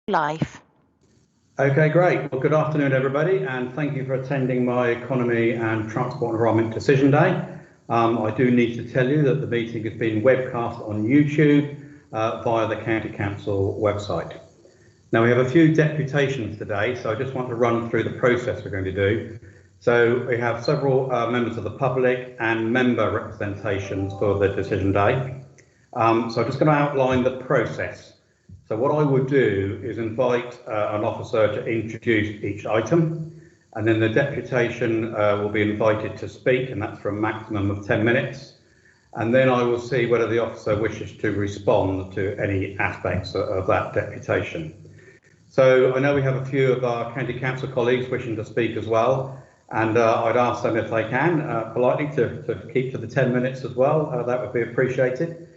Live. Okay, great. Well, good afternoon, everybody, and thank you for attending my Economy and Transport Environment Decision Day. I do need to tell you that the meeting has been webcast on YouTube via the County Council website. Now, we have a few deputations today, so I just want to run through the process we're going to do. So we have several members of the public and member representations for the decision day. So I'm just going to outline the process. So what I would do is invite an officer to introduce each item, and then the deputation will be invited to speak, and that's for a maximum of 10 minutes. And then I will see whether the officer wishes to respond to any aspects of that deputation. So I know we have a few of our County Council colleagues wishing to speak as well, and I'd ask them if they can, politely, to keep to the 10 minutes as well. That would be appreciated.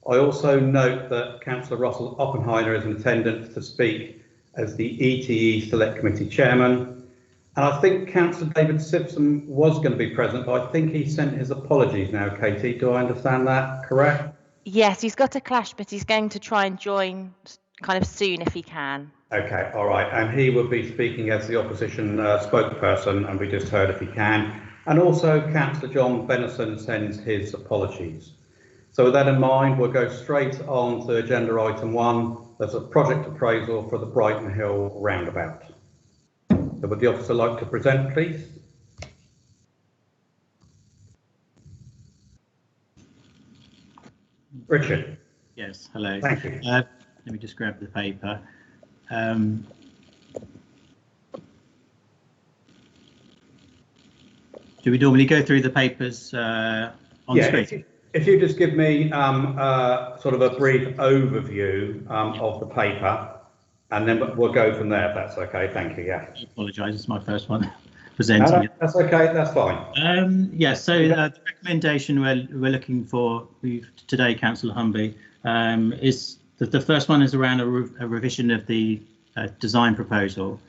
I also note that Councillor Russell Oppenheimer is in attendance to speak as the ETE Select Committee Chairman. And I think Councillor David Simpson was going to be present, but I think he sent his apologies now, Katie. Do I understand that correct? Yes, he's got a clash, but he's going to try and join kind of soon if he can. Okay, all right. And he will be speaking as the opposition spokesperson, and we just heard if he can. And also Councillor John Benison sends his apologies. So with that in mind, we'll go straight on to agenda item 1. There's a project appraisal for the Brighton Hill roundabout. So would the officer like to present, please? Richard. Yes, hello. Thank you. Let me just grab the paper. Do we normally go through the papers on screen? If you just give me sort of a brief overview of the paper, and then we'll go from there, if that's okay. Thank you. Yeah. I apologise, it's my first one presenting. No, that's okay. That's fine. Yes. So the recommendation we're looking for today, Councillor Humby, is the first one is around a revision of the design proposal.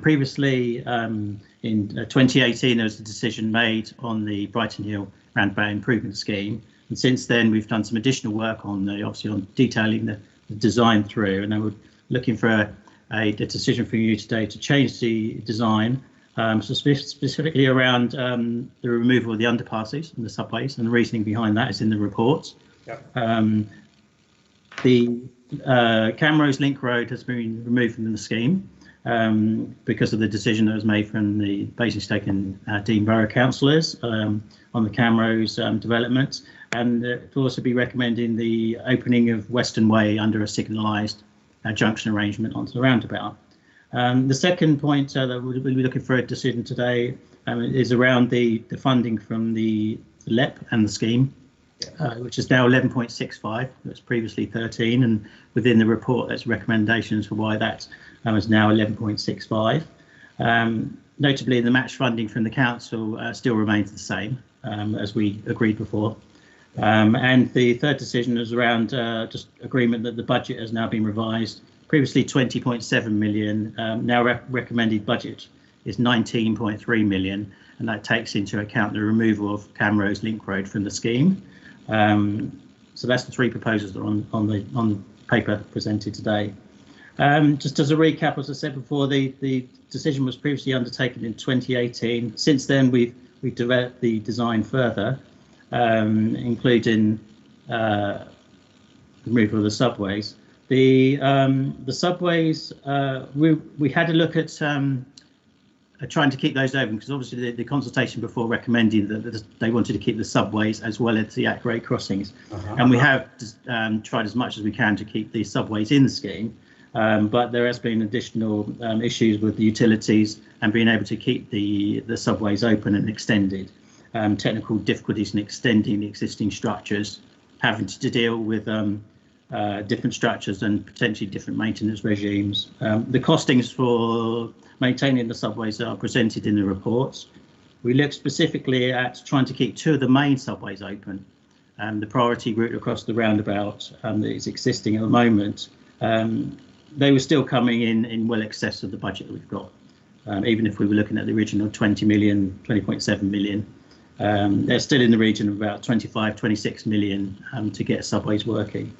Previously, in 2018, there was a decision made on the Brighton Hill roundabout improvement scheme, and since then we've done some additional work on obviously on detailing the design through, and then we're looking for a decision from you today to change the design, so specifically around the removal of the underpasses and the subways, and the reasoning behind that is in the report. Yep. The Camrose Link Road has been removed from the scheme because of the decision that was made from the Basingstoke and Dean Borough councillors on the Camrose development, and to also be recommending the opening of Western Way under a signalised junction arrangement onto the roundabout. The second point that we'll be looking for a decision today is around the funding from the LEP and the scheme, which is now 11.65. That's previously 13, and within the report there's recommendations for why that is now 11.65. Notably, the match funding from the council still remains the same as we agreed before. And the third decision is around just agreement that the budget has now been revised. Previously 20.7 million, now recommended budget is 19.3 million, and that takes into account the removal of Camrose Link Road from the scheme. So that's the three proposals that are on the paper presented today. Just as a recap, as I said before, the decision was previously undertaken in 2018. Since then, we've developed the design further, including removal of the subways. The subways, we had a look at trying to keep those open, because obviously the consultation before recommending that they wanted to keep the subways as well as the at-grade crossings, and we have tried as much as we can to keep the subways in the scheme. But there has been additional issues with the utilities and being able to keep the subways open and extended. Technical difficulties in extending the existing structures, having to deal with different structures and potentially different maintenance regimes. The costings for maintaining the subways are presented in the reports. We look specifically at trying to keep two of the main subways open. The priority route across the roundabout that is existing at the moment, they were still coming in well excess of the budget that we've got. Even if we were looking at the original 20.7 million, they're still in the region of about 25, 26 million to get subways working.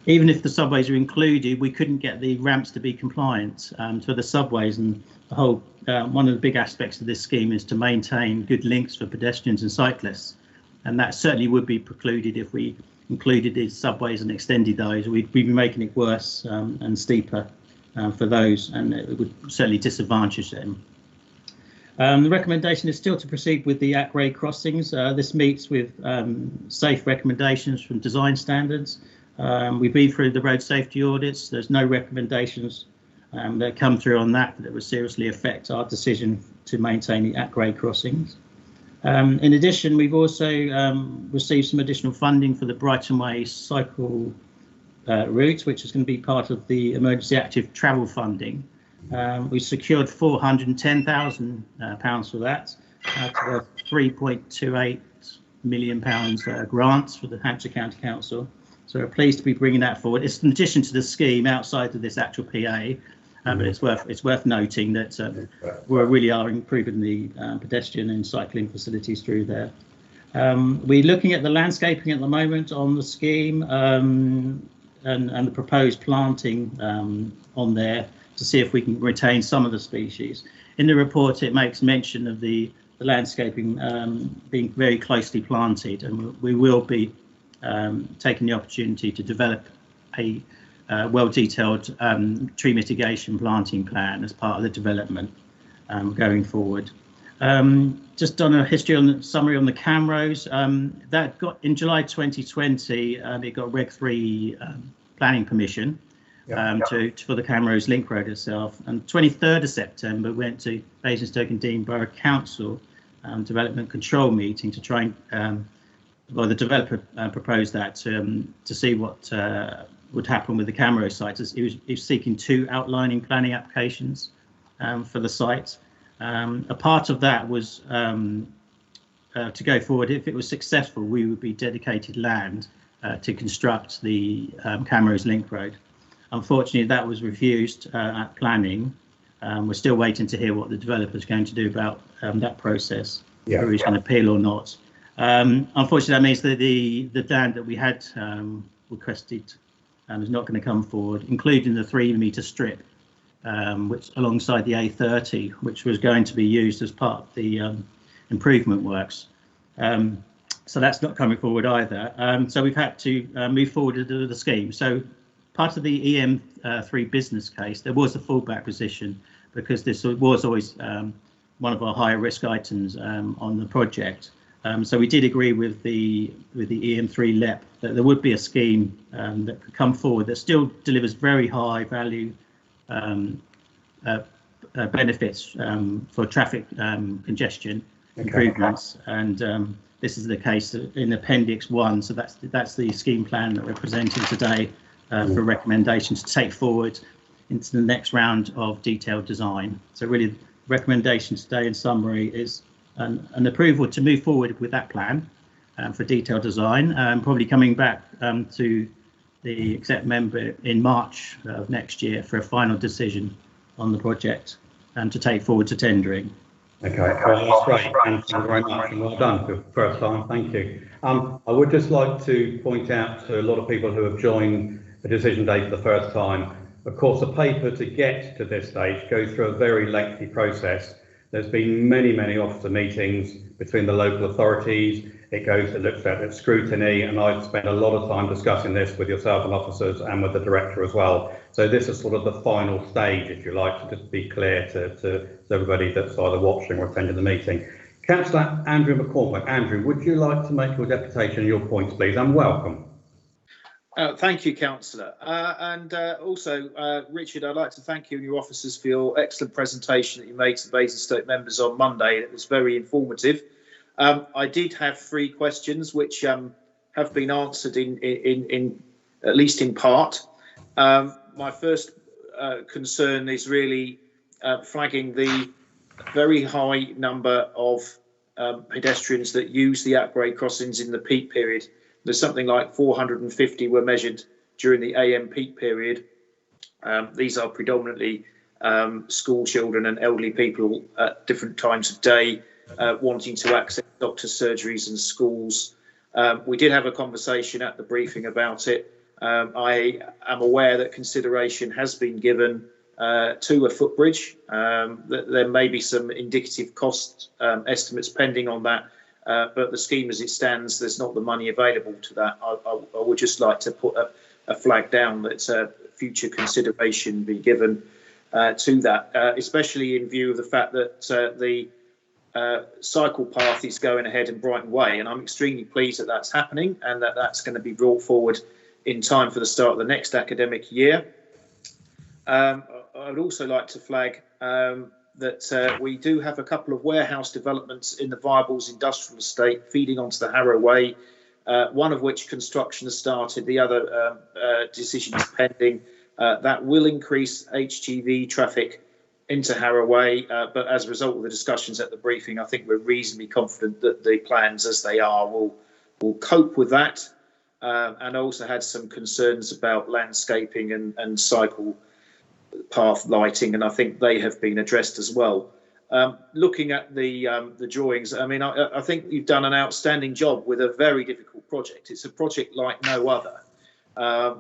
even if the subways are included, we couldn't get the ramps to be compliant for the subways. And the whole one of the big aspects of this scheme is to maintain good links for pedestrians and cyclists, and that certainly would be precluded if we included these subways and extended those. We'd be making it worse and steeper for those, and it would certainly disadvantage them. The recommendation is still to proceed with the at-grade crossings. This meets with safe recommendations from design standards. We've been through the road safety audits. There's no recommendations that come through on that would seriously affect our decision to maintain the at-grade crossings. In addition, we've also received some additional funding for the Brighton Way cycle route, which is going to be part of the emergency active travel funding. We secured £410,000 for that, to a £3.28 million grant for the Hampshire County Council. So we're pleased to be bringing that forward. It's in addition to the scheme outside of this actual PA, but it's worth noting that we really are improving the pedestrian and cycling facilities through there. We're looking at the landscaping at the moment on the scheme and the proposed planting on there to see if we can retain some of the species. In the report, it makes mention of the landscaping being very closely planted, and we will be taking the opportunity to develop a well-detailed tree mitigation planting plan as part of the development going forward. Just on a summary on the Camrose, that got in July 2020, it got Reg 3 planning permission for the Camrose Link Road itself, and 23rd of September went to Basingstoke and Dean Borough Council development control meeting to try and well, the developer proposed that to see what would happen with the Camrose site. He was seeking 2 outlining planning applications for the site. A part of that was to go forward. If it was successful, we would be dedicated land to construct the Camrose Link Road. Unfortunately, that was refused at planning. We're still waiting to hear what the developer is going to do about that process, whether he's going to appeal or not. Unfortunately, that means that the land that we had requested is not going to come forward, including the 3-metre strip, which alongside the A30, which was going to be used as part of the improvement works. So that's not coming forward either. So we've had to move forward with the scheme. So part of the EM3 business case, there was a fallback position because this was always one of our higher risk items on the project. So we did agree with the EM3 LEP that there would be a scheme that could come forward that still delivers very high value benefits for traffic congestion improvements, and this is the case in Appendix 1. So that's the scheme plan that we're presenting today for recommendation to take forward into the next round of detailed design. So really, recommendation today in summary is an approval to move forward with that plan for detailed design, probably coming back to the exec member in March of next year for a final decision on the project and to take forward to tendering. Okay, well, that's great. Thank you very much, and well done for the first time. Thank you. I would just like to point out to a lot of people who have joined the decision day for the first time, of course, the paper to get to this stage goes through a very lengthy process. There's been many officer meetings between the local authorities. It looks at scrutiny, and I've spent a lot of time discussing this with yourself and officers and with the director as well. So this is sort of the final stage, if you like, to just be clear to everybody that's either watching or attending the meeting. Councillor Andrew McCormack. Andrew, would you like to make your deputation and your points, please, and welcome. Thank you, Councillor. Also, Richard, I'd like to thank you and your officers for your excellent presentation that you made to the Basingstoke members on Monday. It was very informative. I did have 3 questions which have been answered in at least in part. My first concern is really flagging the very high number of pedestrians that use the at-grade crossings in the peak period. There's something like 450 were measured during the AM peak period. These are predominantly school children and elderly people at different times of day wanting to access doctors' surgeries and schools. We did have a conversation at the briefing about it, I am aware that consideration has been given to a footbridge. That there may be some indicative cost estimates pending on that, but the scheme as it stands, there's not the money available to that. I would just like to put a flag down that future consideration be given to that, especially in view of the fact that the cycle path is going ahead in Brighton Way, and I'm extremely pleased that that's happening and that that's going to be brought forward in time for the start of the next academic year. I would also like to flag that we do have a couple of warehouse developments in the Viables industrial estate feeding onto the Harrow Way, one of which construction has started, the other decision is pending. That will increase HGV traffic into Harrow Way, but as a result of the discussions at the briefing, I think we're reasonably confident that the plans as they are will cope with that. And also had some concerns about landscaping and cycle path lighting, and I think they have been addressed as well. Looking at the drawings, I mean, I think you've done an outstanding job with a very difficult project. It's a project like no other.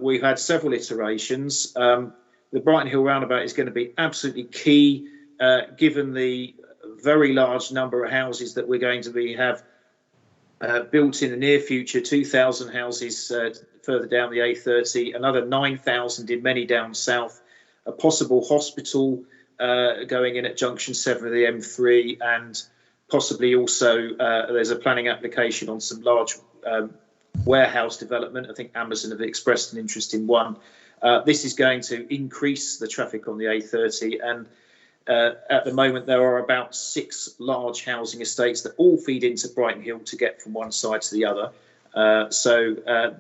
We've had several iterations. The Brighton Hill Roundabout is going to be absolutely key, given the very large number of houses that we're going to have built in the near future. 2,000 houses further down the A30, another 9,000 in many down south, a possible hospital going in at junction 7 of the M3, and possibly also there's a planning application on some large warehouse development. I think Amazon have expressed an interest in one. This is going to increase the traffic on the A30, and at the moment there are about 6 large housing estates that all feed into Brighton Hill to get from one side to the other. So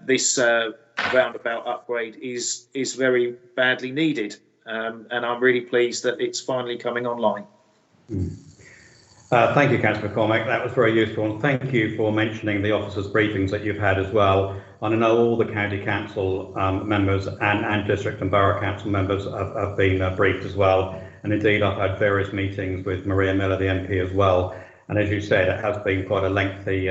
this roundabout upgrade is very badly needed, and I'm really pleased that it's finally coming online. Thank you, Councillor McCormack. That was very useful, and thank you for mentioning the officers' briefings that you've had as well. And I know all the county council members and district and borough council members have been briefed as well. And indeed, I've had various meetings with Maria Miller, the MP, as well. And as you said, it has been quite a lengthy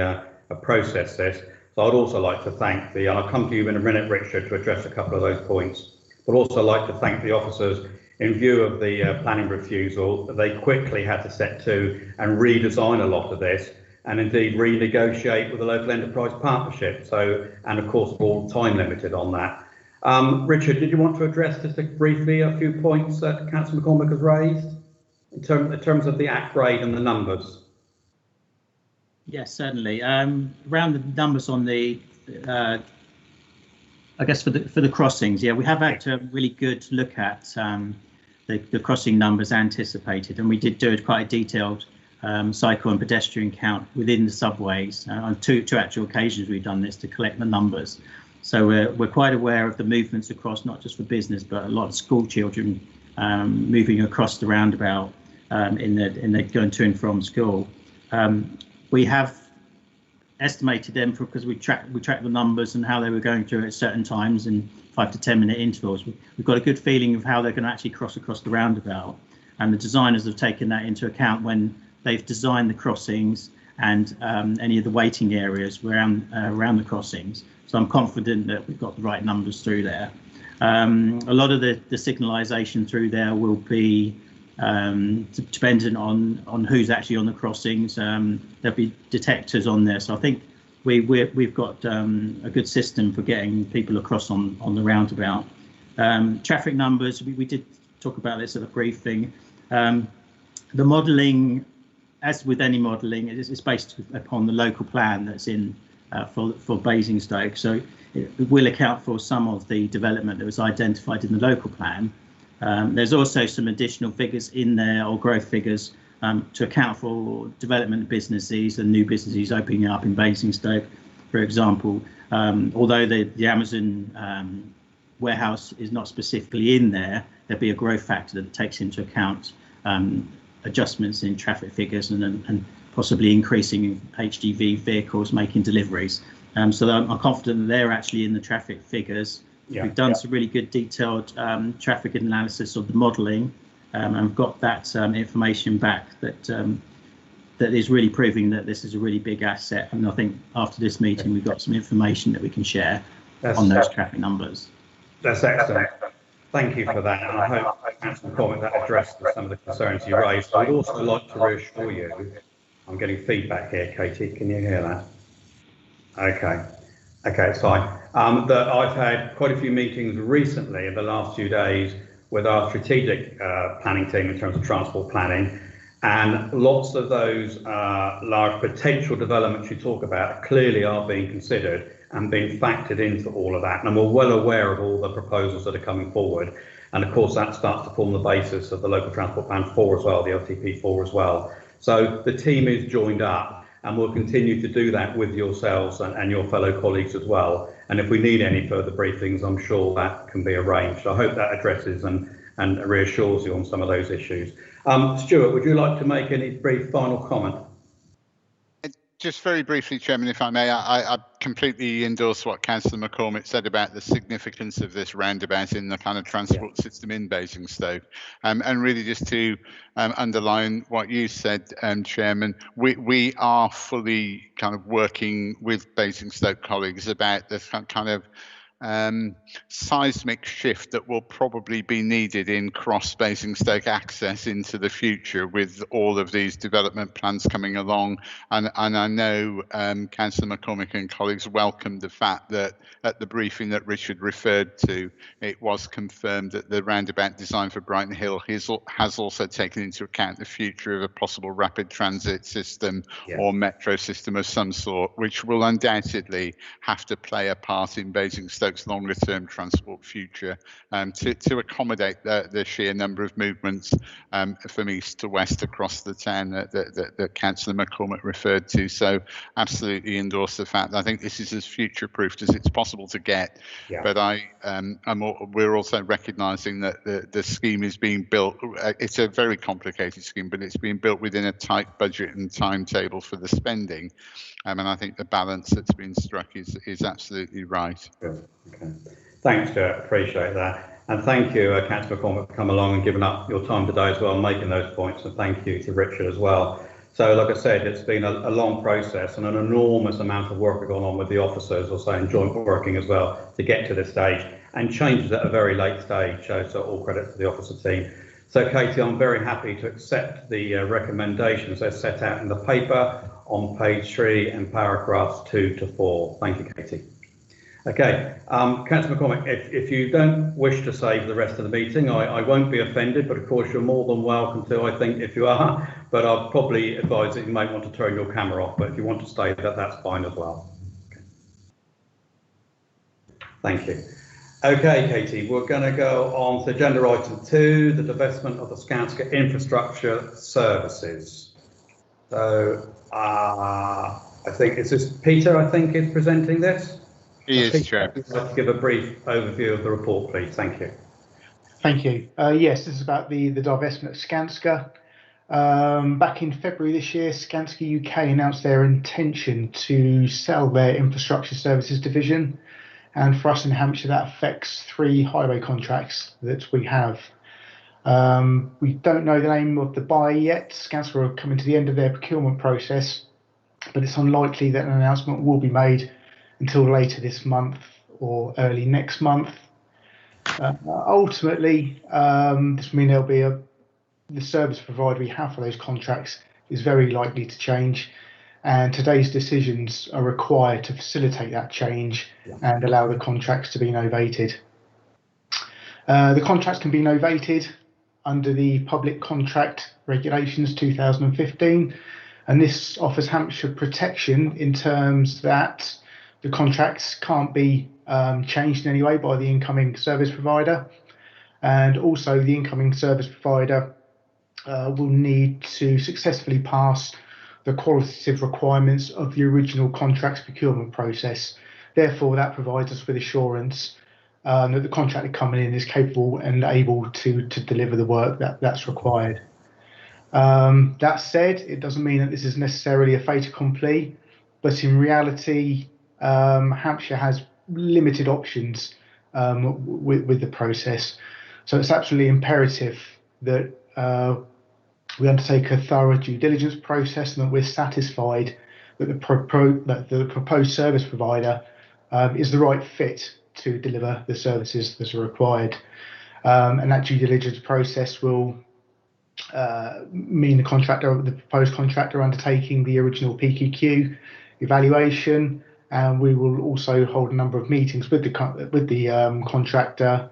process, this. So I'd also like to thank and I'll come to you in a minute, Richard, to address a couple of those points. But also like to thank the officers in view of the planning refusal. They quickly had to set to and redesign a lot of this, and indeed renegotiate with the local enterprise partnership. So, and of course, we're all time limited on that. Richard, did you want to address just briefly a few points that Councillor McCormack has raised in terms of the upgrade and the numbers? Yes, certainly. Around the numbers on the, I guess for the crossings, yeah, we have had a really good look at the crossing numbers anticipated, and we did do quite a detailed cycle and pedestrian count within the subways. On two actual occasions we've done this to collect the numbers. So we're quite aware of the movements across, not just for business, but a lot of school children moving across the roundabout in their going to and from school. We have estimated them because we track the numbers and how they were going through at certain times in 5 to 10 minute intervals. We've got a good feeling of how they're going to actually cross across the roundabout, and the designers have taken that into account when they've designed the crossings and any of the waiting areas around the crossings. So I'm confident that we've got the right numbers through there. A lot of the signalisation through there will be dependent on who's actually on the crossings. There'll be detectors on there, so I think we've got a good system for getting people across on the roundabout. Traffic numbers, we did talk about this at the briefing. The modelling, as with any modelling, is based upon the local plan that's in for Basingstoke, so it will account for some of the development that was identified in the local plan. There's also some additional figures in there, or growth figures, to account for development of businesses and new businesses opening up in Basingstoke, for example. Although the Amazon warehouse is not specifically in there, there'll be a growth factor that takes into account adjustments in traffic figures and possibly increasing HGV vehicles making deliveries. So I'm confident that they're actually in the traffic figures. Yeah, we've done some really good detailed traffic analysis of the modelling, and we've got that information back that is really proving that this is a really big asset. And I think after this meeting, we've got some information that we can share. on those traffic numbers. That's excellent. Thank you for that. And I hope, Councillor McCormick, that addresses some of the concerns you raised. I'd also like to reassure you, I'm getting feedback here, Katie. Can you hear that? Okay. Okay, it's fine. That I've had quite a few meetings recently in the last few days with our strategic planning team in terms of transport planning, and lots of those large potential developments you talk about clearly are being considered and being factored into all of that. And we're well aware of all the proposals that are coming forward. And of course, that starts to form the basis of the local transport plan 4 as well, the LTP 4 as well. So the team is joined up, and we'll continue to do that with yourselves and your fellow colleagues as well. And if we need any further briefings, I'm sure that can be arranged. I hope that addresses and reassures you on some of those issues. Stuart, would you like to make any brief final comment? Just very briefly, Chairman, if I may, I completely endorse what Councillor McCormick said about the significance of this roundabout in the kind of transport system in Basingstoke. And really just to underline what you said, Chairman, we are fully kind of working with Basingstoke colleagues about this kind of seismic shift that will probably be needed in cross Basingstoke access into the future with all of these development plans coming along. And I know Councillor McCormick and colleagues welcomed the fact that at the briefing that Richard referred to, it was confirmed that the roundabout design for Brighton Hill has also taken into account the future of a possible rapid transit system or metro system of some sort, which will undoubtedly have to play a part in Basingstoke longer term transport future to accommodate the sheer number of movements from east to west across the town that Councillor McCormick referred to. So absolutely endorse the fact that I think this is as future proofed as it's possible to get. But we're also recognising that the scheme is being built. It's a very complicated scheme, but it's being built within a tight budget and timetable for the spending. And I think the balance that's been struck is absolutely right. Good. Okay. Thanks, Stuart. Appreciate that. And thank you, Councillor McCormick, for coming along and giving up your time today as well, and making those points. And thank you to Richard as well. So, like I said, it's been a long process and an enormous amount of work gone on with the officers, also in joint working as well, to get to this stage, and changes at a very late stage. So all credit to the officer team. So, Katie, I'm very happy to accept the recommendations as set out in the paper on page 3 and paragraphs 2 to 4. Thank you, Katie. Okay, Councillor McCormick, if you don't wish to stay for the rest of the meeting, I won't be offended, but of course you're more than welcome to, I think, if you are, but I'll probably advise that you might want to turn your camera off, but if you want to stay, that's fine as well. Okay. Thank you. Okay, Katie, we're going to go on to agenda item 2, the divestment of the Skanska Infrastructure Services. So I think, is this Peter, I think, is presenting this? He is, Chair. I'd like to give a brief overview of the report, please. Thank you. Thank you. Yes, this is about the divestment of Skanska. Back in February this year, Skanska UK announced their intention to sell their infrastructure services division. And for us in Hampshire, that affects 3 highway contracts that we have. We don't know the name of the buyer yet. Skanska are coming to the end of their procurement process, but it's unlikely that an announcement will be made until later this month or early next month. Ultimately, this will mean there'll be the service provider we have for those contracts is very likely to change, and today's decisions are required to facilitate that change and allow the contracts to be novated. The contracts can be novated under the Public Contract Regulations 2015, and this offers Hampshire protection in terms that the contracts can't be changed in any way by the incoming service provider, and also the incoming service provider will need to successfully pass the qualitative requirements of the original contracts procurement process. Therefore, that provides us with assurance that the contractor coming in is capable and able to deliver the work that's required. That said, it doesn't mean that this is necessarily a fait accompli, but in reality, Hampshire has limited options with the process. So it's absolutely imperative that we undertake a thorough due diligence process and that we're satisfied that the proposed service provider is the right fit to deliver the services that are required. And that due diligence process will mean the proposed contractor undertaking the original PQQ evaluation, and we will also hold a number of meetings with the contractor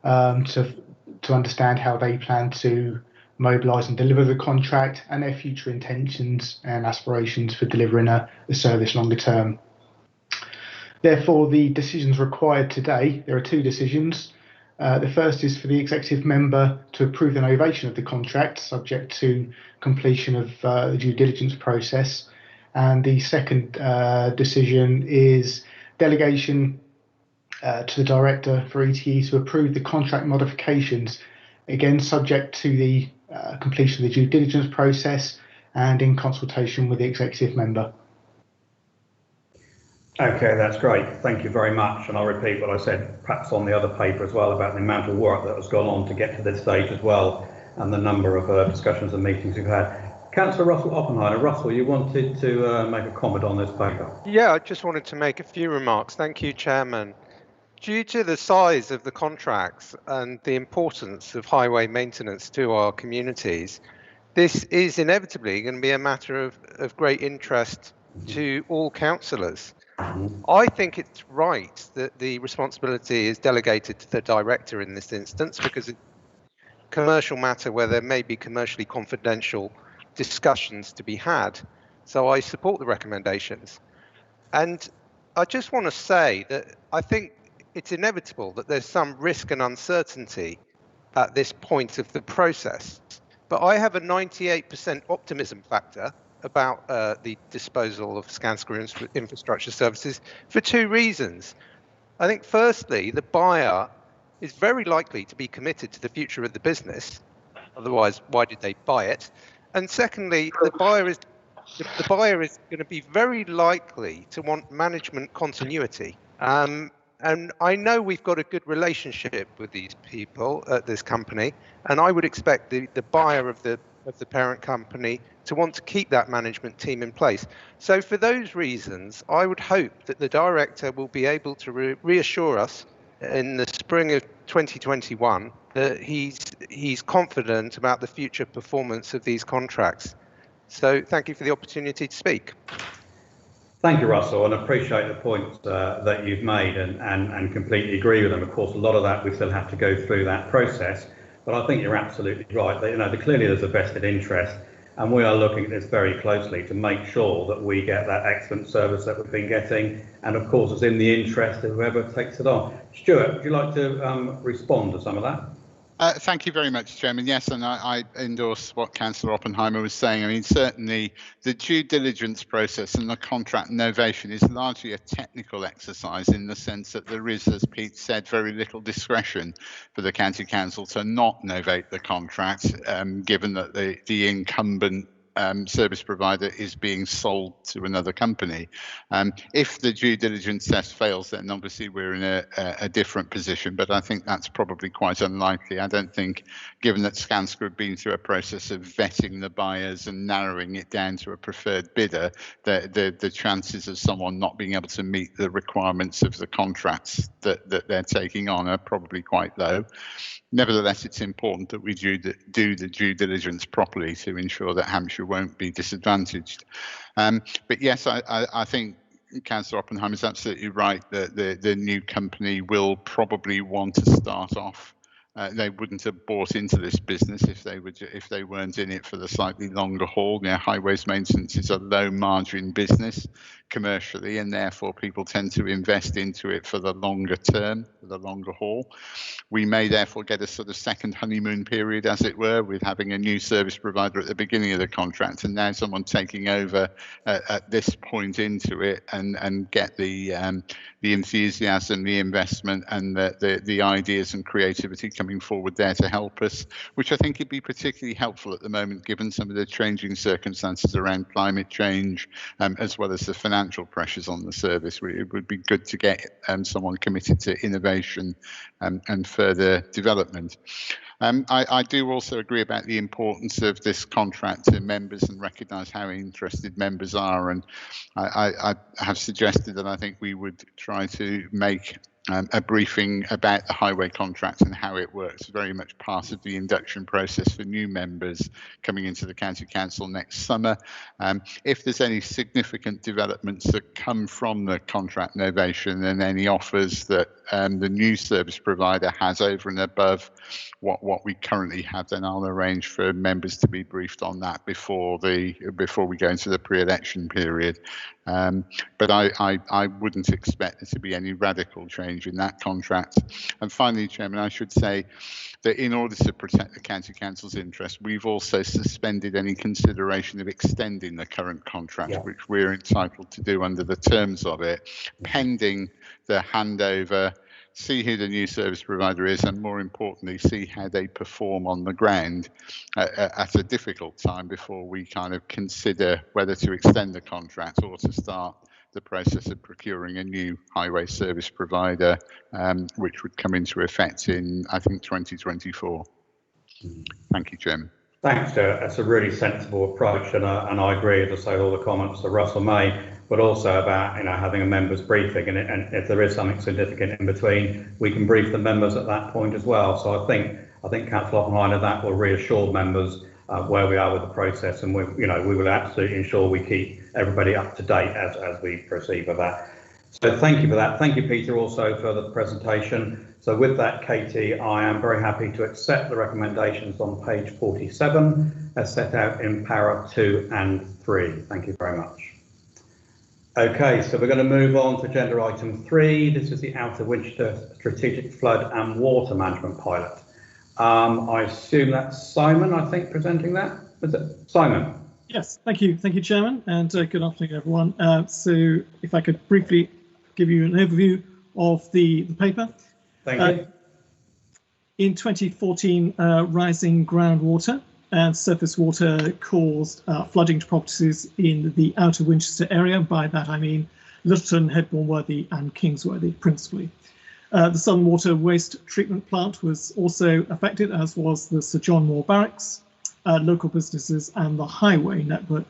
to understand how they plan to mobilise and deliver the contract and their future intentions and aspirations for delivering a service longer term. Therefore, the decisions required today, there are two decisions. The first is for the executive member to approve the novation of the contract subject to completion of the due diligence process. And the second decision is delegation to the director for ETE to approve the contract modifications, again subject to the completion of the due diligence process and in consultation with the executive member. Okay, that's great. Thank you very much. And I'll repeat what I said, perhaps on the other paper as well, about the amount of work that has gone on to get to this stage as well, and the number of discussions and meetings we've had. Councillor Russell Oppenheimer. Russell, you wanted to make a comment on this paper? Yeah, I just wanted to make a few remarks. Thank you, Chairman. Due to the size of the contracts and the importance of highway maintenance to our communities, this is inevitably going to be a matter of great interest to all councillors. I think it's right that the responsibility is delegated to the director in this instance, because it's a commercial matter where there may be commercially confidential discussions to be had. So I support the recommendations. And I just want to say that I think it's inevitable that there's some risk and uncertainty at this point of the process. But I have a 98% optimism factor about the disposal of Skanska Infrastructure Services for two reasons. I think firstly, the buyer is very likely to be committed to the future of the business. Otherwise, why did they buy it? And secondly, the buyer is going to be very likely to want management continuity. And I know we've got a good relationship with these people at this company, and I would expect the buyer of the parent company to want to keep that management team in place. So for those reasons, I would hope that the director will be able to reassure us in the spring of 2021 that he's confident about the future performance of these contracts. So thank you for the opportunity to speak. Thank you, Russell, and I appreciate the points that you've made and completely agree with them. Of course, a lot of that we still have to go through that process, but I think you're absolutely right. Clearly there's a vested interest, and we are looking at this very closely to make sure that we get that excellent service that we've been getting, and of course it's in the interest of whoever takes it on. Stuart, would you like to respond to some of that? Thank you very much, Chairman. Yes, and I endorse what Councillor Oppenheimer was saying. I mean, certainly the due diligence process and the contract novation is largely a technical exercise in the sense that there is, as Pete said, very little discretion for the County Council to not novate the contract, given that the incumbent service provider is being sold to another company. If the due diligence test fails, then obviously we're in a different position, but I think that's probably quite unlikely. I don't think, given that Skanska have been through a process of vetting the buyers and narrowing it down to a preferred bidder, the chances of someone not being able to meet the requirements of the contracts that they're taking on are probably quite low. Nevertheless, it's important that we do the due diligence properly to ensure that Hampshire won't be disadvantaged. But yes, I think Councillor Oppenheimer is absolutely right that the new company will probably want to start off. They wouldn't have bought into this business if they weren't in it for the slightly longer haul. Highways maintenance is a low margin business commercially, and therefore people tend to invest into it for the longer term, for the longer haul. We may therefore get a sort of second honeymoon period, as it were, with having a new service provider at the beginning of the contract, and now someone taking over at this point into it and get the enthusiasm, the investment, and the ideas and creativity coming forward there to help us, which I think would be particularly helpful at the moment, given some of the changing circumstances around climate change, as well as the financial pressures on the service. It would be good to get someone committed to innovation and further development. I do also agree about the importance of this contract to members and recognise how interested members are. And I have suggested that I think we would try to make a briefing about the highway contract and how it works, very much part of the induction process for new members coming into the County Council next summer. If there's any significant developments that come from the contract novation and any offers that the new service provider has over and above what we currently have, then I'll arrange for members to be briefed on that before we go into the pre-election period. But I wouldn't expect there to be any radical change in that contract. And finally, Chairman, I should say that in order to protect the County Council's interest, we've also suspended any consideration of extending the current contract, which we're entitled to do under the terms of it, pending the handover, see who the new service provider is, and more importantly, see how they perform on the ground at a difficult time before we kind of consider whether to extend the contract or to start the process of procuring a new highway service provider, which would come into effect in, I think, 2024. Thank you, Chairman. Thanks, Stuart. That's a really sensible approach, and I agree, as I say, all the comments that Russell made, but also about having a members briefing, and if there is something significant in between, we can brief the members at that point as well. So I think Councillor Oppenheim, that will reassure members where we are with the process, and we will absolutely ensure we keep everybody up to date as we proceed with that. So thank you for that. Thank you, Peter, also for the presentation. So with that, Katie, I am very happy to accept the recommendations on page 47 as set out in para 2 and 3. Thank you very much. Okay, so we're going to move on to agenda item 3. This is the Outer Winchester Strategic Flood and Water Management Pilot. I assume that's Simon, I think, presenting that. Is it Simon? Yes, thank you, Chairman, and good afternoon, everyone. So if I could briefly give you an overview of the paper. Thank you. In 2014, rising groundwater and surface water caused flooding to properties in the Outer Winchester area. By that I mean Littleton, Headbourne Worthy and Kingsworthy principally. The Southern Water Waste Treatment Plant was also affected, as was the Sir John Moore Barracks. Local businesses and the highway network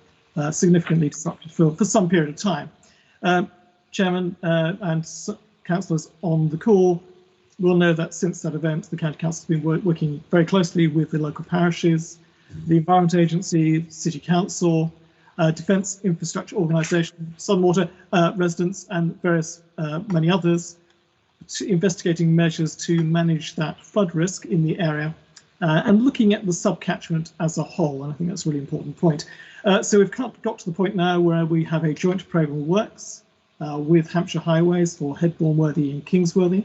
significantly disrupted for some period of time. Chairman and councillors on the call will know that since that event, the County Council has been working very closely with the local parishes, the Environment Agency, City Council, Defence Infrastructure Organisation, Southern Water residents and various many others, investigating measures to manage that flood risk in the area and looking at the subcatchment as a whole. And I think that's a really important point. So we've got to the point now where we have a joint programme of works with Hampshire Highways for Headbourne Worthy and Kingsworthy.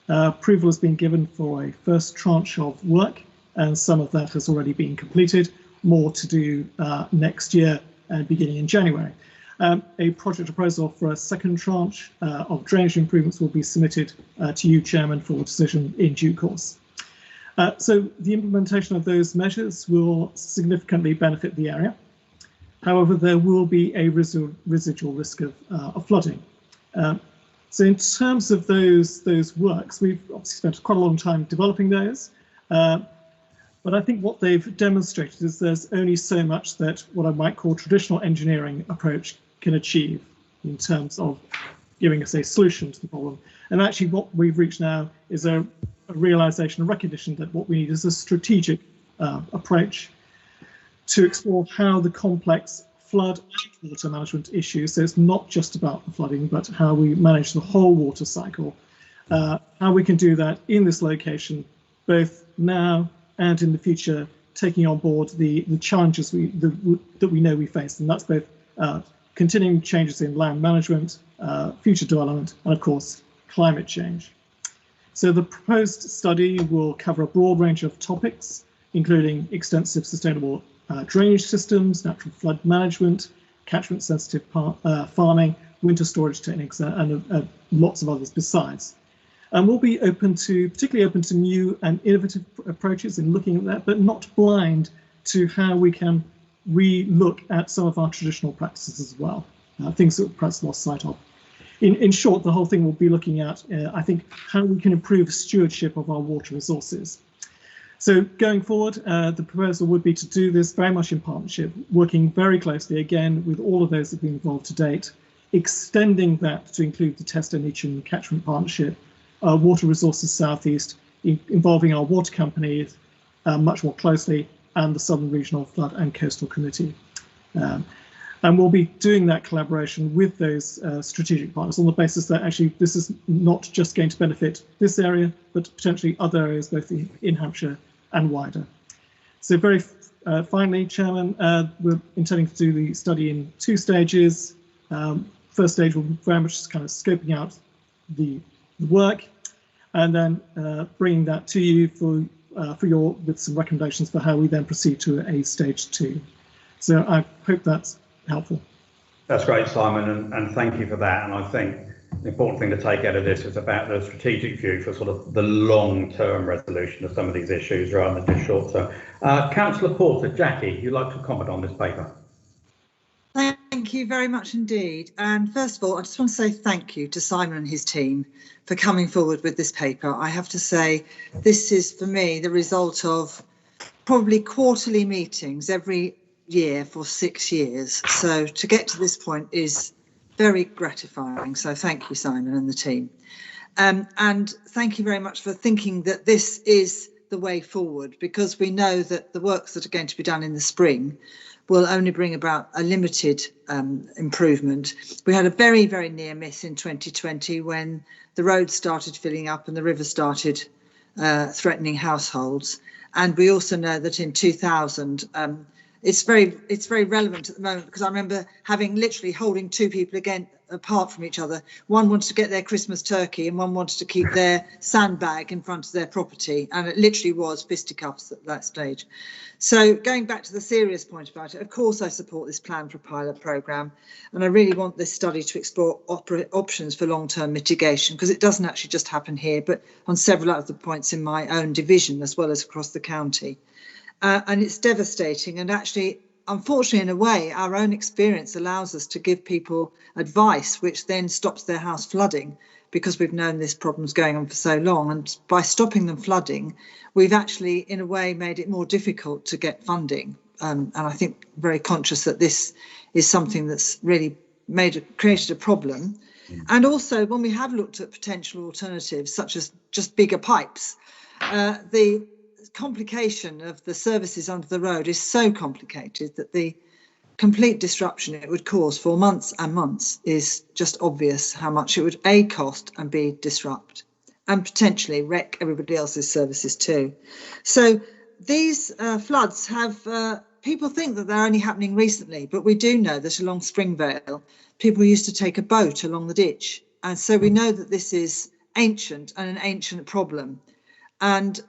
Approval has been given for a first tranche of work, and some of that has already been completed. More to do next year and beginning in January. A project proposal for a second tranche of drainage improvements will be submitted to you, Chairman, for decision in due course. So the implementation of those measures will significantly benefit the area. However, there will be a residual risk of flooding. So in terms of those works, we've obviously spent quite a long time developing those. But I think what they've demonstrated is there's only so much that what I might call traditional engineering approach can achieve in terms of giving us a solution to the problem. And actually what we've reached now is a realization, a recognition that what we need is a strategic approach to explore how the complex flood and water management issues, so it's not just about the flooding, but how we manage the whole water cycle, how we can do that in this location, both now and in the future, taking on board the challenges that we know we face, and that's both continuing changes in land management, future development, and of course, climate change. So the proposed study will cover a broad range of topics, including extensive sustainable drainage systems, natural flood management, catchment sensitive farming, winter storage techniques, and lots of others besides. And we'll be particularly open to new and innovative approaches in looking at that, but not blind to how we can re-look at some of our traditional practices as well, things that we've perhaps lost sight of. In short, the whole thing will be looking at, I think, how we can improve stewardship of our water resources. So going forward, the proposal would be to do this very much in partnership, working very closely again with all of those that have been involved to date, extending that to include the Tester Nichen Catchment Partnership, Water Resources Southeast, involving our water companies much more closely, and the Southern Regional Flood and Coastal Committee. And we'll be doing that collaboration with those strategic partners on the basis that actually this is not just going to benefit this area, but potentially other areas, both in Hampshire and wider. So very finally, Chairman, we're intending to do the study in 2 stages. First stage will be very much just kind of scoping out the work, and then bringing that to you for with some recommendations for how we then proceed to a stage 2. So I hope that's helpful. That's great, Simon, and thank you for that. And I think the important thing to take out of this is about the strategic view for sort of the long-term resolution of some of these issues rather than just short-term. Councillor Porter, Jackie, you'd like to comment on this paper? Thank you very much indeed. And first of all, I just want to say thank you to Simon and his team for coming forward with this paper. I have to say, this is for me the result of probably quarterly meetings every year for 6 years. So to get to this point is very gratifying. So thank you, Simon and the team. And thank you very much for thinking that this is the way forward, because we know that the works that are going to be done in the spring will only bring about a limited improvement. We had a very, very near miss in 2020 when the roads started filling up and the river started threatening households. And we also know that in 2000, it's very relevant at the moment, because I remember literally holding 2 people again apart from each other. One wanted to get their Christmas turkey and one wanted to keep their sandbag in front of their property, and it literally was fisticuffs at that stage. So going back to the serious point about it, of course I support this plan for a pilot programme, and I really want this study to explore options for long-term mitigation, because it doesn't actually just happen here, but on several other points in my own division as well as across the county. And it's devastating, and actually, unfortunately, in a way, our own experience allows us to give people advice which then stops their house flooding, because we've known this problem's going on for so long. And by stopping them flooding, we've actually, in a way, made it more difficult to get funding. And I think very conscious that this is something that's really created a problem. And also, when we have looked at potential alternatives, such as just bigger pipes, the complication of the services under the road is so complicated that the complete disruption it would cause for months and months is just obvious how much it would A, cost, and B, disrupt, and potentially wreck everybody else's services too. So these floods have, people think that they're only happening recently, but we do know that along Springvale, people used to take a boat along the ditch. And so we know that this is ancient and an ancient problem. And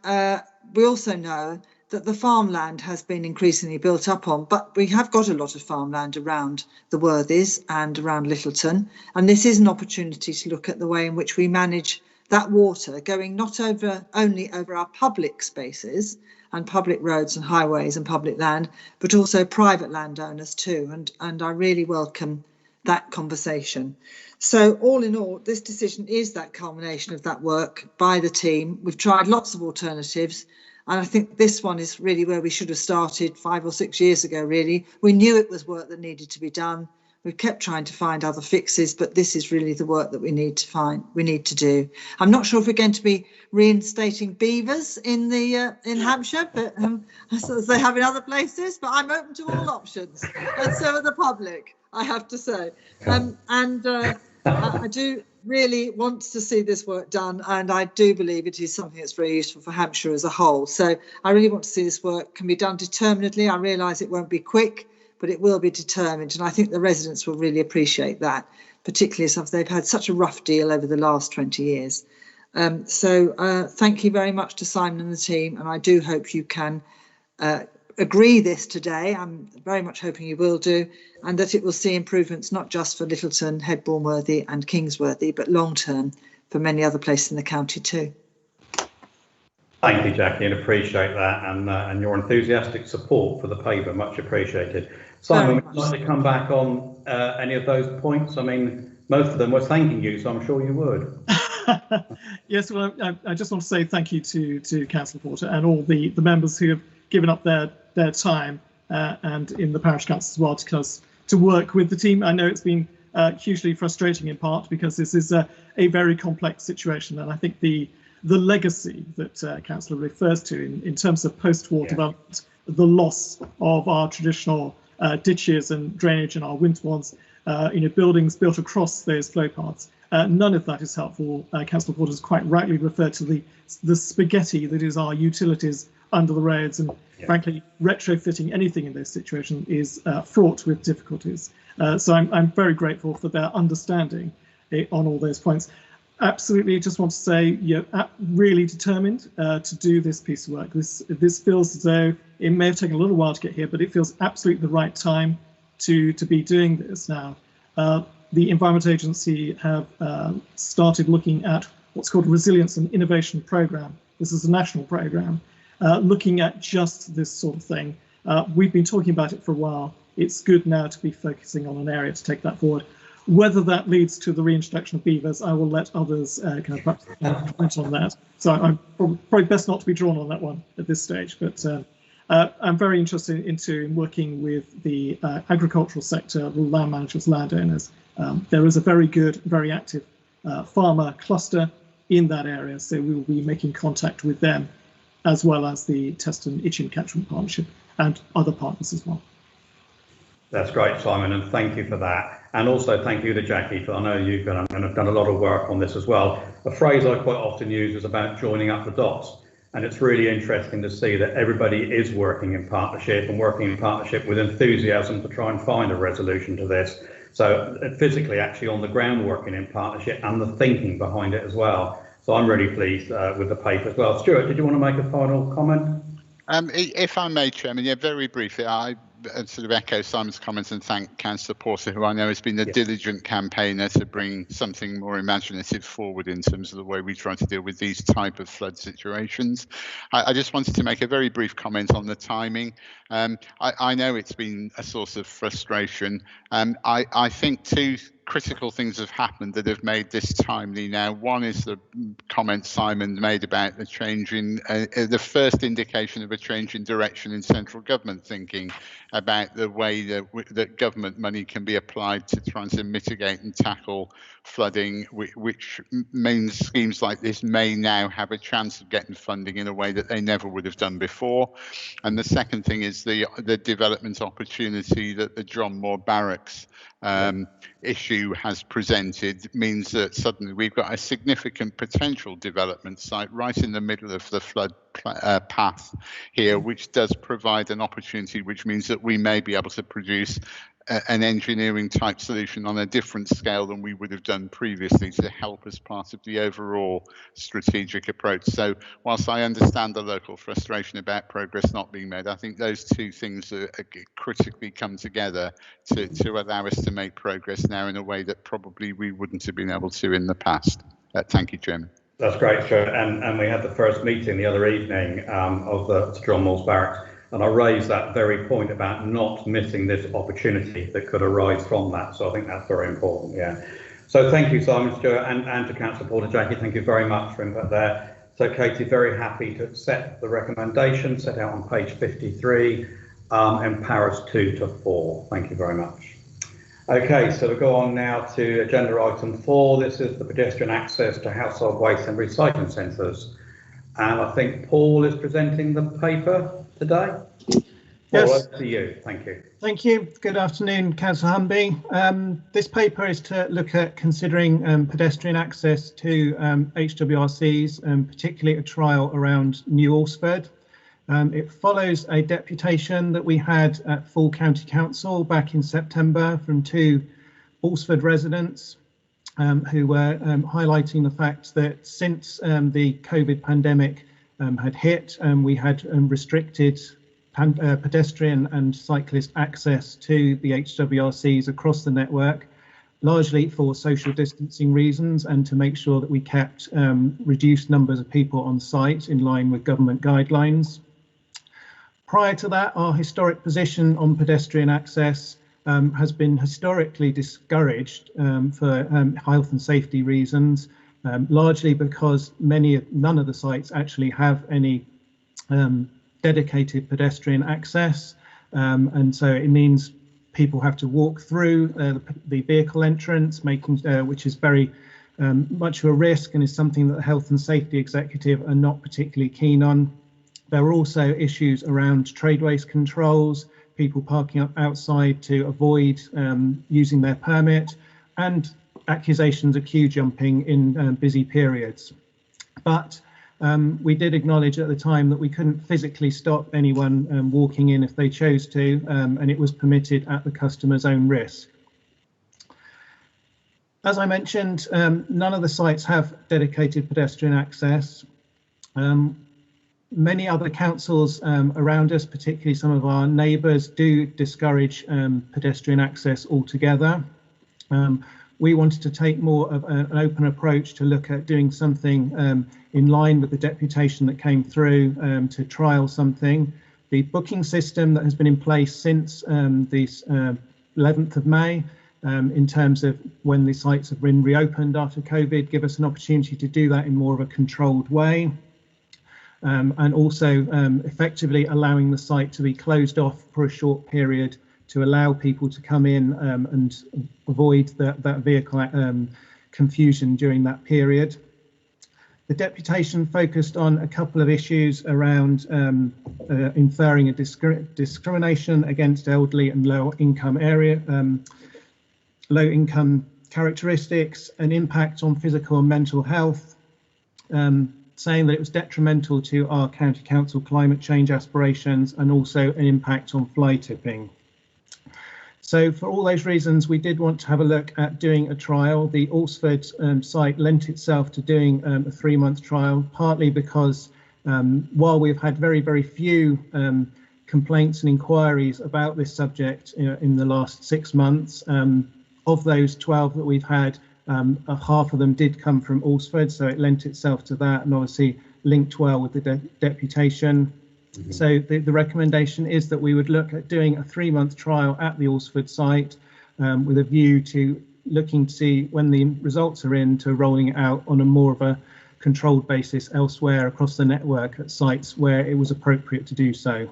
we also know that the farmland has been increasingly built up on, but we have got a lot of farmland around the Worthies and around Littleton. And this is an opportunity to look at the way in which we manage that water going not only over our public spaces and public roads and highways and public land, but also private landowners too. And I really welcome that conversation. So all in all, this decision is that culmination of that work by the team. We've tried lots of alternatives, and I think this one is really where we should have started 5 or 6 years ago, really. We knew it was work that needed to be done. We've kept trying to find other fixes, but this is really the work that we need to do. I'm not sure if we're going to be reinstating beavers in Hampshire, but as they have in other places, but I'm open to all options, and so are the public, I have to say. I do really want to see this work done, and I do believe it is something that's very useful for Hampshire as a whole. So I really want to see this work can be done determinedly. I realise it won't be quick, but it will be determined, and I think the residents will really appreciate that, particularly as they've had such a rough deal over the last 20 years. So thank you very much to Simon and the team, and I do hope you can agree this today. I'm very much hoping you will do, and that it will see improvements not just for Littleton, Headbourne Worthy and Kingsworthy, but long term for many other places in the county too. Thank you, Jackie, and appreciate that, and your enthusiastic support for the paper, much appreciated. Simon, would you like to come back on any of those points? I mean, most of them were thanking you, so I'm sure you would. Yes, well, I just want to say thank you to Councillor Porter and all the members who have given up their time and in the parish council as well to work with the team. I know it's been hugely frustrating in part because this is a very complex situation, and I think the legacy that Councillor refers to in terms of post-war development, the loss of our traditional ditches and drainage and our winterwands, buildings built across those flow paths. None of that is helpful. Councillor Porter has quite rightly referred to the spaghetti that is our utilities under the roads, and frankly, retrofitting anything in this situation is fraught with difficulties. So I'm very grateful for their understanding on all those points. Absolutely, just want to say you're really determined to do this piece of work. This feels as though it may have taken a little while to get here, but it feels absolutely the right time to be doing this now. The Environment Agency have started looking at what's called a Resilience and Innovation Programme. This is a national programme looking at just this sort of thing. We've been talking about it for a while. It's good now to be focusing on an area to take that forward. Whether that leads to the reintroduction of beavers, I will let others comment on that. So I'm probably best not to be drawn on that one at this stage, but I'm very interested in working with the agricultural sector, the land managers, landowners. There is a very good, very active farmer cluster in that area, so we will be making contact with them, as well as the Teston Itchen Catchment Partnership and other partners as well. That's great, Simon, and thank you for that. And also thank you to Jackie, for I know you've done a lot of work on this as well. A phrase I quite often use is about joining up the dots. And it's really interesting to see that everybody is working in partnership and working in partnership with enthusiasm to try and find a resolution to this. So physically actually on the ground working in partnership and the thinking behind it as well. So I'm really pleased with the paper as well. Stuart, did you want to make a final comment? If I may, Chairman, very briefly, I sort of echo Simon's comments and thank Councillor Porter, who I know has been a diligent campaigner to bring something more imaginative forward in terms of the way we try to deal with these type of flood situations. I just wanted to make a very brief comment on the timing. I know it's been a source of frustration. I think two critical things have happened that have made this timely now. One is the comment Simon made about the change in the first indication of a change in direction in central government thinking about the way that government money can be applied to try and mitigate and tackle flooding, which means schemes like this may now have a chance of getting funding in a way that they never would have done before. And the second thing is the development opportunity that the John Moore Barracks issue has presented means that suddenly we've got a significant potential development site right in the middle of the flood path here, which does provide an opportunity, which means that we may be able to produce an engineering type solution on a different scale than we would have done previously to help as part of the overall strategic approach. So whilst I understand the local frustration about progress not being made, I think those two things are critically come together to allow us to make progress now in a way that probably we wouldn't have been able to in the past. Thank you, Chairman. That's great, Stuart. And we had the first meeting the other evening of the John Moores Barracks. And I raised that very point about not missing this opportunity that could arise from that. So I think that's very important, So thank you, Simon, Stuart, and to Councillor Porter. Jackie, thank you very much for input there. So Katie, very happy to accept the recommendation set out on page 53, empowers 2 to 4. Thank you very much. Okay, so we go on now to agenda item 4. This is the pedestrian access to household waste and recycling centres. And I think Paul is presenting the paper today. Yes. Paul, over to you. Thank you. Thank you. Good afternoon, Councillor Humby. This paper is to look at considering pedestrian access to HWRCs, particularly a trial around New Alresford. It follows a deputation that we had at Full County Council back in September from 2 Alresford residents who were highlighting the fact that since the COVID pandemic had hit, we had restricted pedestrian and cyclist access to the HWRCs across the network, largely for social distancing reasons and to make sure that we kept reduced numbers of people on site in line with government guidelines. Prior to that, our historic position on pedestrian access has been historically discouraged for health and safety reasons. largely because none of the sites actually have any dedicated pedestrian access, and so it means people have to walk through the vehicle entrance, which is very much of a risk and is something that the health and safety executive are not particularly keen on. There are also issues around trade waste controls, people parking outside to avoid using their permit, and accusations of queue jumping in busy periods. But we did acknowledge at the time that we couldn't physically stop anyone walking in if they chose to, and it was permitted at the customer's own risk. As I mentioned, none of the sites have dedicated pedestrian access. Many other councils around us, particularly some of our neighbours, do discourage pedestrian access altogether. We wanted to take more of an open approach to look at doing something in line with the deputation that came through to trial something. The booking system that has been in place since the 11th of May, in terms of when the sites have been reopened after COVID, give us an opportunity to do that in more of a controlled way. And also effectively allowing the site to be closed off for a short period to allow people to come in and avoid that vehicle confusion during that period. The deputation focused on a couple of issues around inferring a discrimination against elderly and low income characteristics, an impact on physical and mental health, saying that it was detrimental to our county council climate change aspirations, and also an impact on fly tipping. So for all those reasons, we did want to have a look at doing a trial. The Alresford site lent itself to doing a 3-month trial, partly because while we've had very, very few complaints and inquiries about this subject in the last 6 months, of those 12 that we've had, half of them did come from Alresford, so it lent itself to that, and obviously linked well with the deputation. Mm-hmm. So the recommendation is that we would look at doing a 3-month trial at the Alresford site with a view to looking to see when the results are in to rolling it out on a more of a controlled basis elsewhere across the network at sites where it was appropriate to do so.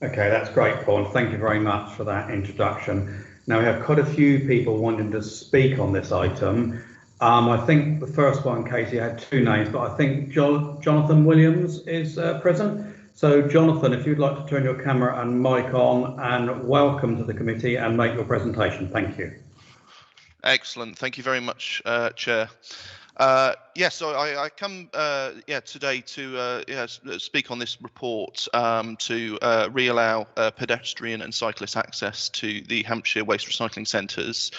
Okay, that's great, Paul, and thank you very much for that introduction. Now we have quite a few people wanting to speak on this item. I think the first one, Casey, had 2 names, but I think Jonathan Williams is present. So Jonathan, if you'd like to turn your camera and mic on, and welcome to the committee and make your presentation. Thank you. Excellent. Thank you very much, Chair. So I come today to speak on this report to reallow pedestrian and cyclist access to the Hampshire waste recycling centres.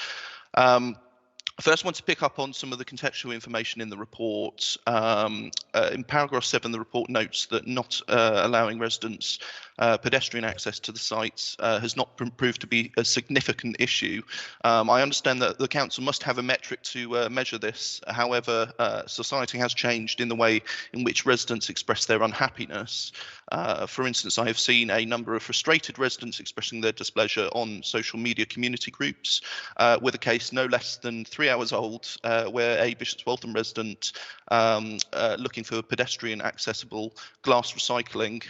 First, I want to pick up on some of the contextual information in the report. In paragraph 7, the report notes that not allowing residents pedestrian access to the sites has not proved to be a significant issue. I understand that the council must have a metric to measure this. However, society has changed in the way in which residents express their unhappiness. For instance, I have seen a number of frustrated residents expressing their displeasure on social media community groups, with a case no less than 3 hours old, where a Bishop's Waltham resident looking for pedestrian accessible glass recycling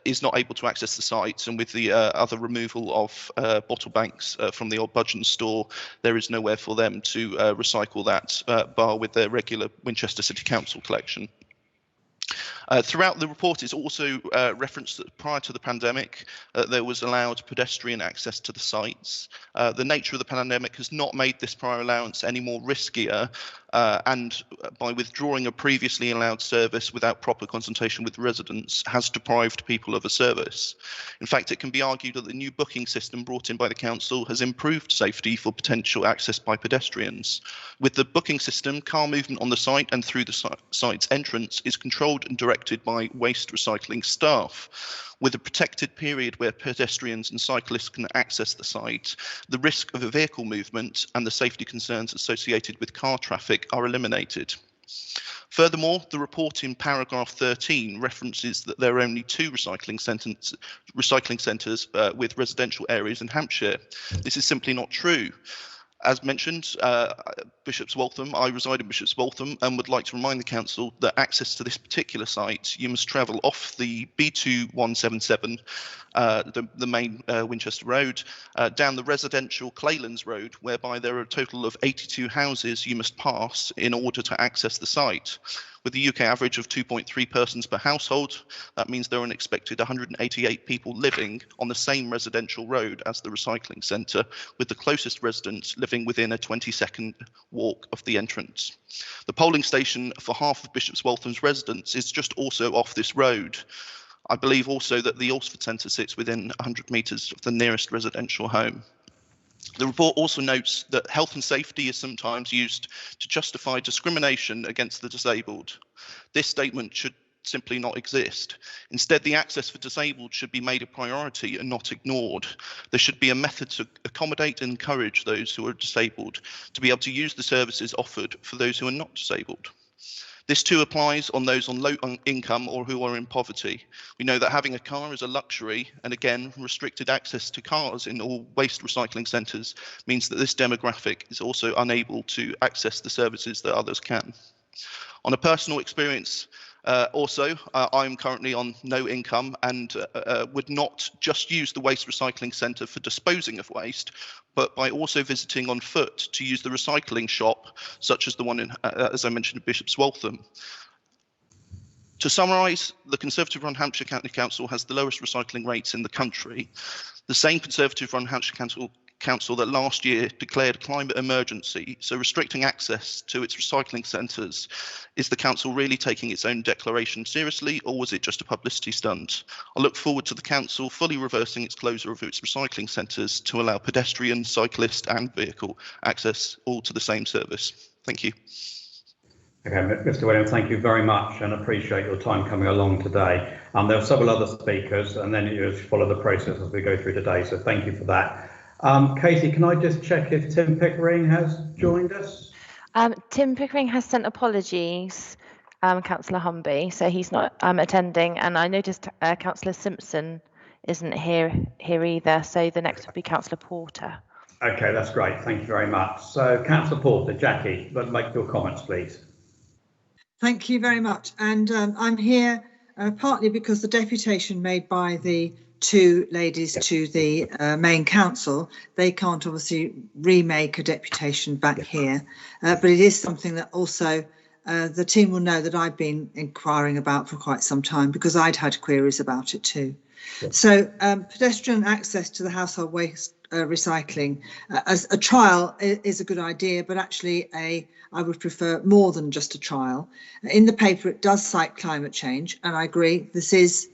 is not able to access the sites, and with the other removal of bottle banks from the old Budgeon store, there is nowhere for them to recycle that, bar with their regular Winchester City Council collection. Throughout the report, it's also referenced that prior to the pandemic, there was allowed pedestrian access to the sites. The nature of the pandemic has not made this prior allowance any more riskier, and by withdrawing a previously allowed service without proper consultation with residents has deprived people of a service. In fact, it can be argued that the new booking system brought in by the council has improved safety for potential access by pedestrians. With the booking system, car movement on the site and through the site's entrance is controlled and directed by waste recycling staff. With a protected period where pedestrians and cyclists can access the site, the risk of a vehicle movement and the safety concerns associated with car traffic are eliminated. Furthermore, the report in paragraph 13 references that there are only 2 recycling centres with residential areas in Hampshire. This is simply not true. As mentioned, Bishop's Waltham, I reside in Bishop's Waltham and would like to remind the council that access to this particular site, you must travel off the B2177, the main Winchester Road, down the residential Claylands Road, whereby there are a total of 82 houses you must pass in order to access the site. With the UK average of 2.3 persons per household, that means there are an expected 188 people living on the same residential road as the recycling centre, with the closest residents living within a 20-second walk of the entrance. The polling station for half of Bishop's Waltham's residents is just also off this road. I believe also that the Alresford Centre sits within 100 metres of the nearest residential home. The report also notes that health and safety is sometimes used to justify discrimination against the disabled. This statement should simply not exist. Instead, the access for disabled should be made a priority and not ignored. There should be a method to accommodate and encourage those who are disabled to be able to use the services offered for those who are not disabled. This too applies on those on low income or who are in poverty. We know that having a car is a luxury, and again, restricted access to cars in all waste recycling centres means that this demographic is also unable to access the services that others can. On a personal experience, I'm currently on no income and would not just use the waste recycling centre for disposing of waste, but by also visiting on foot to use the recycling shop, such as the one in, as I mentioned, in Bishop's Waltham. To summarise, the Conservative-run Hampshire County Council has the lowest recycling rates in the country. The same Conservative-run Hampshire Council that last year declared a climate emergency, so restricting access to its recycling centres. Is the council really taking its own declaration seriously, or was it just a publicity stunt? I look forward to the council fully reversing its closure of its recycling centres to allow pedestrian, cyclist and vehicle access all to the same service. Thank you. Okay, Mr. Williams, thank you very much and appreciate your time coming along today. There are several other speakers and then you just follow the process as we go through today, so thank you for that. Katie, can I just check if Tim Pickering has joined us? Tim Pickering has sent apologies, Councillor Humby, so he's not attending, and I noticed Councillor Simpson isn't here either, so the next would be Councillor Porter. Okay, that's great, thank you very much. So Councillor Porter, Jackie, make your comments, please. Thank you very much, and I'm here partly because the deputation made by the two ladies to the main council, they can't obviously remake a deputation back here, but it is something that also the team will know that I've been inquiring about for quite some time because I'd had queries about it too. Yeah. So pedestrian access to the household waste recycling as a trial is a good idea, but actually I would prefer more than just a trial. In the paper it does cite climate change, and I agree this is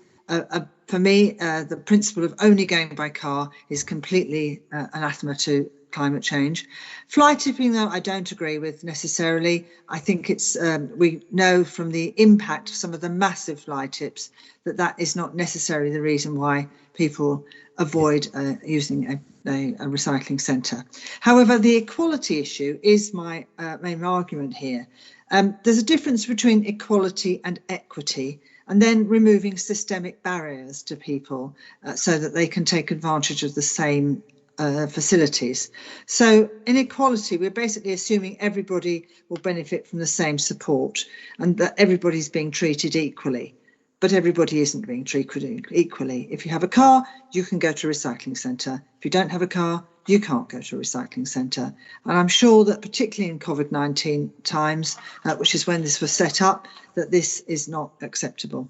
for me, the principle of only going by car is completely anathema to climate change. Fly tipping, though, I don't agree with necessarily. I think it's we know from the impact of some of the massive fly tips that that is not necessarily the reason why people avoid using a recycling centre. However, the equality issue is my main argument here. There's a difference between equality and equity, and then removing systemic barriers to people so that they can take advantage of the same facilities. So inequality, we're basically assuming everybody will benefit from the same support and that everybody's being treated equally. But everybody isn't being treated equally. If you have a car, you can go to a recycling centre. If you don't have a car, you can't go to a recycling centre. And I'm sure that particularly in COVID-19 times, which is when this was set up, that this is not acceptable.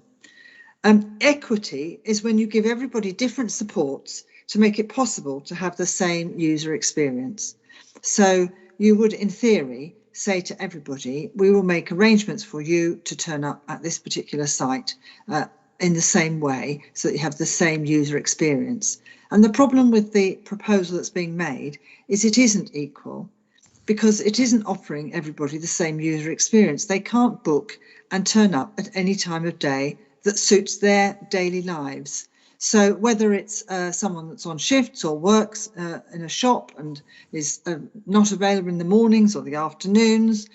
Equity is when you give everybody different supports to make it possible to have the same user experience. So you would, in theory, say to everybody, we will make arrangements for you to turn up at this particular site in the same way so that you have the same user experience. And the problem with the proposal that's being made is it isn't equal because it isn't offering everybody the same user experience. They can't book and turn up at any time of day that suits their daily lives. So whether it's someone that's on shifts or works in a shop and is not available in the mornings or the afternoons,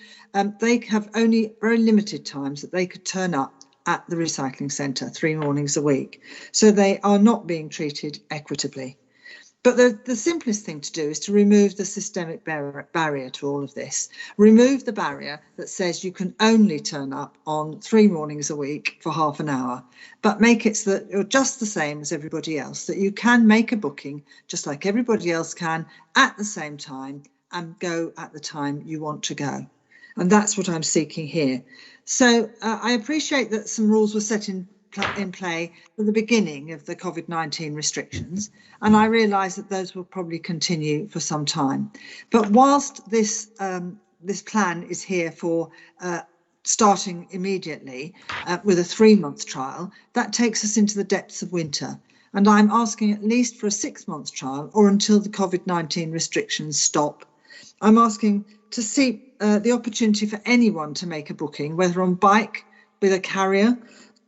they have only very limited times that they could turn up at the recycling centre 3 mornings a week. So they are not being treated equitably. But the simplest thing to do is to remove the systemic barrier to all of this. Remove the barrier that says you can only turn up on 3 mornings a week for half an hour, but make it so that you're just the same as everybody else, that you can make a booking just like everybody else can at the same time and go at the time you want to go. And that's what I'm seeking here. So I appreciate that some rules were set in play from the beginning of the COVID-19 restrictions, and I realise that those will probably continue for some time. But whilst this plan is here for starting immediately with a 3-month trial, that takes us into the depths of winter. And I'm asking at least for a 6-month trial or until the COVID-19 restrictions stop. I'm asking to see the opportunity for anyone to make a booking, whether on bike, with a carrier,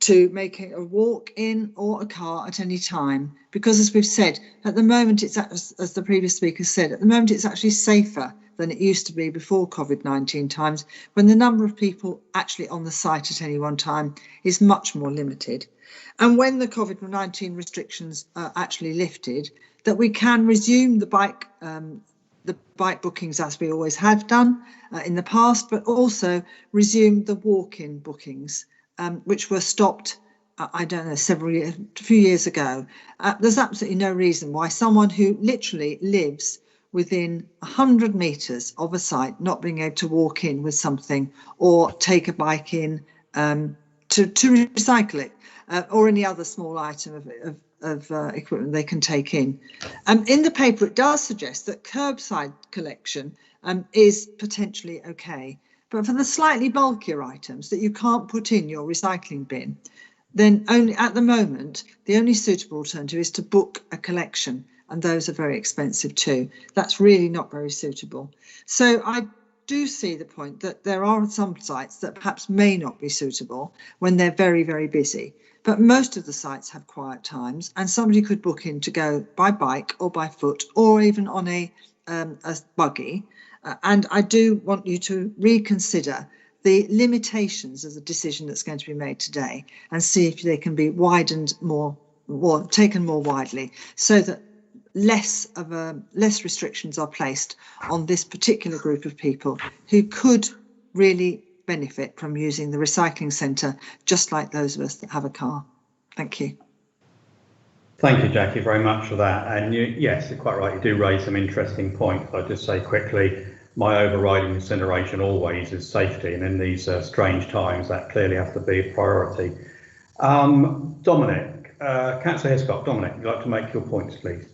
to make it a walk-in or a car at any time. Because as we've said, at the moment, it's, as the previous speaker said, at the moment it's actually safer than it used to be before COVID-19 times, when the number of people actually on the site at any one time is much more limited. And when the COVID-19 restrictions are actually lifted, that we can resume the bike bookings as we always have done in the past, but also resume the walk-in bookings, which were stopped, I don't know, a few years ago. There's absolutely no reason why someone who literally lives within 100 metres of a site not being able to walk in with something or take a bike in to recycle it or any other small item of equipment they can take in. In the paper, it does suggest that curbside collection is potentially okay. But for the slightly bulkier items that you can't put in your recycling bin, then only at the moment, the only suitable alternative is to book a collection, and those are very expensive too. That's really not very suitable. So I do see the point that there are some sites that perhaps may not be suitable when they're very, very busy. But most of the sites have quiet times, and somebody could book in to go by bike or by foot or even on a buggy. And I do want you to reconsider the limitations of the decision that's going to be made today and see if they can be widened more, or taken more widely, so that less restrictions are placed on this particular group of people who could really benefit from using the recycling centre, just like those of us that have a car. Thank you. Thank you, Jackie, very much for that. And yes, you're quite right, you do raise some interesting points. I'll just say quickly, my overriding consideration always is safety, and in these strange times, that clearly has to be a priority. Dominic, Councillor Hiscock, Dominic, would you like to make your points, please?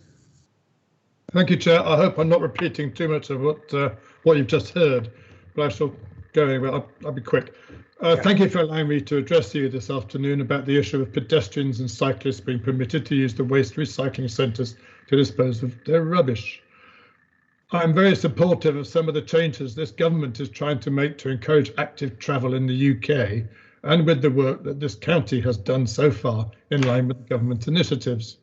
Thank you, Chair. I hope I'm not repeating too much of what you've just heard, but I shall go anyway. I'll be quick. Thank you for allowing me to address you this afternoon about the issue of pedestrians and cyclists being permitted to use the waste recycling centres to dispose of their rubbish. I'm very supportive of some of the changes this government is trying to make to encourage active travel in the UK, and with the work that this county has done so far in line with government initiatives.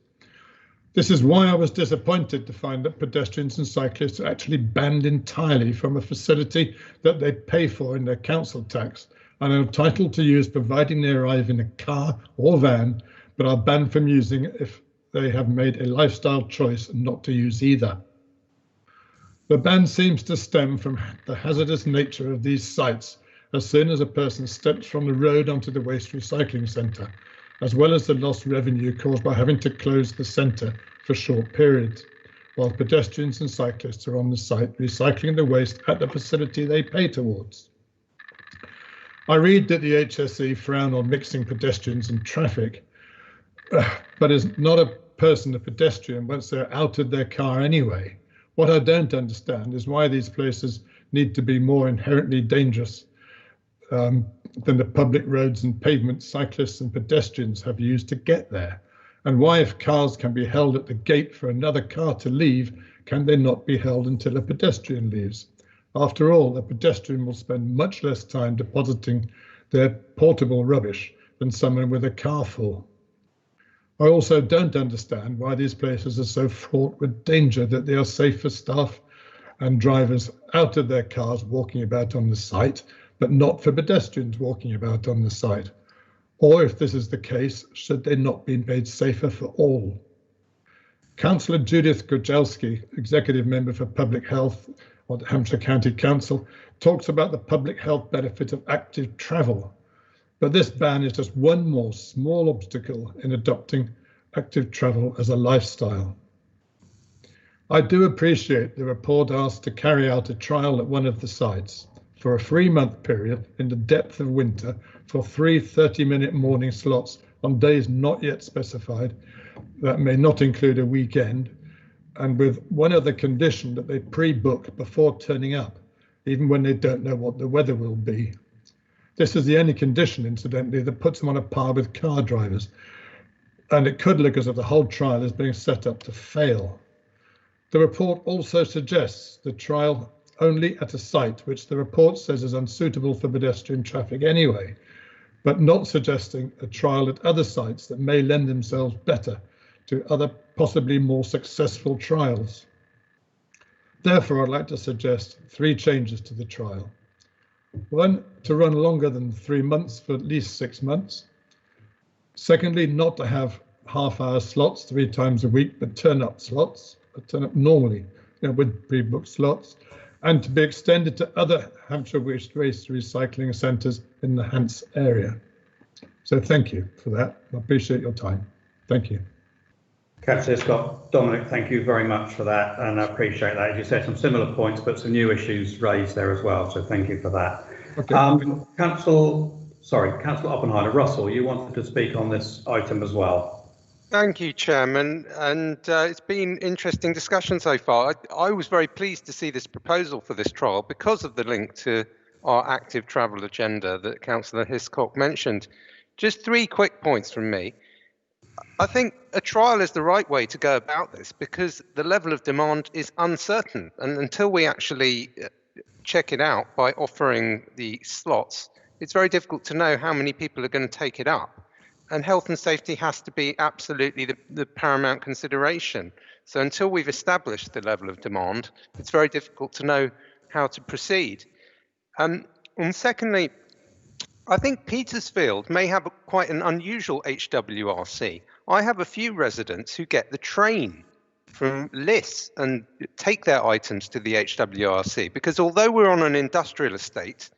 This is why I was disappointed to find that pedestrians and cyclists are actually banned entirely from a facility that they pay for in their council tax and are entitled to use providing they arrive in a car or van, but are banned from using it if they have made a lifestyle choice not to use either. The ban seems to stem from the hazardous nature of these sites as soon as a person steps from the road onto the waste recycling centre, as well as the lost revenue caused by having to close the centre for short periods, while pedestrians and cyclists are on the site recycling the waste at the facility they pay towards. I read that the HSE frown on mixing pedestrians and traffic, but is not a person a pedestrian once they're out of their car anyway. What I don't understand is why these places need to be more inherently dangerous than the public roads and pavements cyclists and pedestrians have used to get there. And why, if cars can be held at the gate for another car to leave, can they not be held until a pedestrian leaves? After all, a pedestrian will spend much less time depositing their portable rubbish than someone with a car full. I also don't understand why these places are so fraught with danger that they are safe for staff and drivers out of their cars walking about on the site, but not for pedestrians walking about on the site. Or if this is the case, should they not be made safer for all? Councillor Judith Grujelski, Executive Member for Public Health at Hampshire County Council, talks about the public health benefit of active travel. But this ban is just one more small obstacle in adopting active travel as a lifestyle. I do appreciate the report asked to carry out a trial at one of the sites for a 3-month period in the depth of winter for 3 30-minute morning slots on days not yet specified that may not include a weekend, and with one other condition that they pre-book before turning up, even when they don't know what the weather will be. This is the only condition, incidentally, that puts them on a par with car drivers, and it could look as if the whole trial is being set up to fail. The report also suggests the trial only at a site which the report says is unsuitable for pedestrian traffic anyway, but not suggesting a trial at other sites that may lend themselves better to other possibly more successful trials. Therefore, I'd like to suggest 3 changes to the trial. 1, to run longer than 3 months for at least 6 months. Secondly, not to have half-hour slots 3 times a week, but turn-up slots, turn up normally, with pre-booked slots, and to be extended to other Hampshire waste recycling centres in the Hants area. So thank you for that. I appreciate your time. Thank you. Councillor Scott, Dominic, thank you very much for that, and I appreciate that. As you said, some similar points, but some new issues raised there as well, so thank you for that. Okay. Councillor Oppenheimer, Russell, you wanted to speak on this item as well. Thank you, Chairman, and it's been interesting discussion so far. I was very pleased to see this proposal for this trial because of the link to our active travel agenda that Councillor Hiscock mentioned. Just 3 quick points from me. I think a trial is the right way to go about this because the level of demand is uncertain, and until we actually check it out by offering the slots, it's very difficult to know how many people are going to take it up. And health and safety has to be absolutely the paramount consideration. So until we've established the level of demand, it's very difficult to know how to proceed. And secondly, I think Petersfield may have quite an unusual HWRC. I have a few residents who get the train from Liss and take their items to the HWRC because although we're on an industrial estate,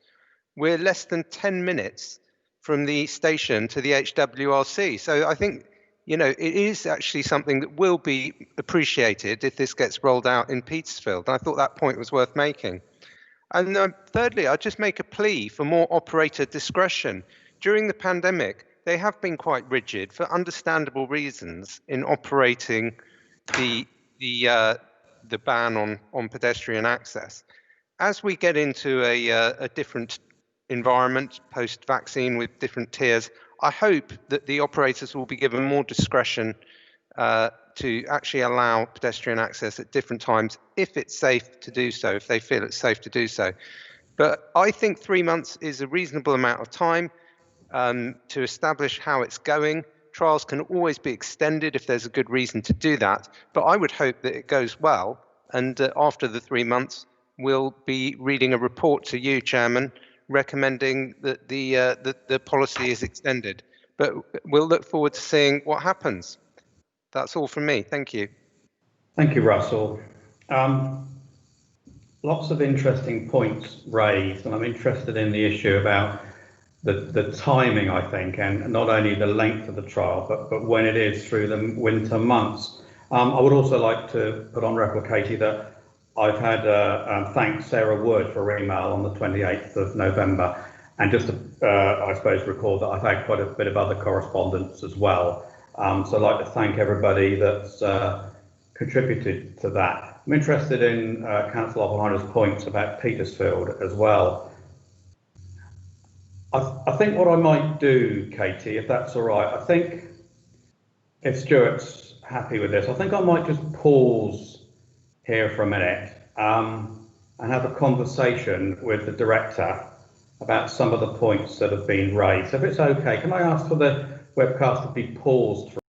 we're less than 10 minutes from the station to the HWRC. So I think, it is actually something that will be appreciated if this gets rolled out in Petersfield. And I thought that point was worth making. And thirdly, I'd just make a plea for more operator discretion. During the pandemic, they have been quite rigid for understandable reasons in operating the ban on pedestrian access. As we get into a different environment post-vaccine with different tiers, I hope that the operators will be given more discretion to actually allow pedestrian access at different times if it's safe to do so, if they feel it's safe to do so. But I think 3 months is a reasonable amount of time to establish how it's going. Trials can always be extended if there's a good reason to do that, but I would hope that it goes well, and after the 3 months, we'll be reading a report to you, Chairman, recommending that the policy is extended. But we'll look forward to seeing what happens. That's all from me. Thank you. Thank you, Russell. Lots of interesting points raised, and I'm interested in the issue about the timing, I think, and not only the length of the trial, but when it is through the winter months. I would also like to put on record, Katie, that I've had thanked Sarah Wood for her email on the 28th of November, and just to, I suppose, record that I've had quite a bit of other correspondence as well. So I'd like to thank everybody that's contributed to that. I'm interested in Councillor Oppenheimer's points about Petersfield as well. I think what I might do, Katie, if that's all right, I think if Stuart's happy with this, I think I might just pause here for a minute and have a conversation with the director about some of the points that have been raised. If it's okay, can I ask for the webcast to be paused for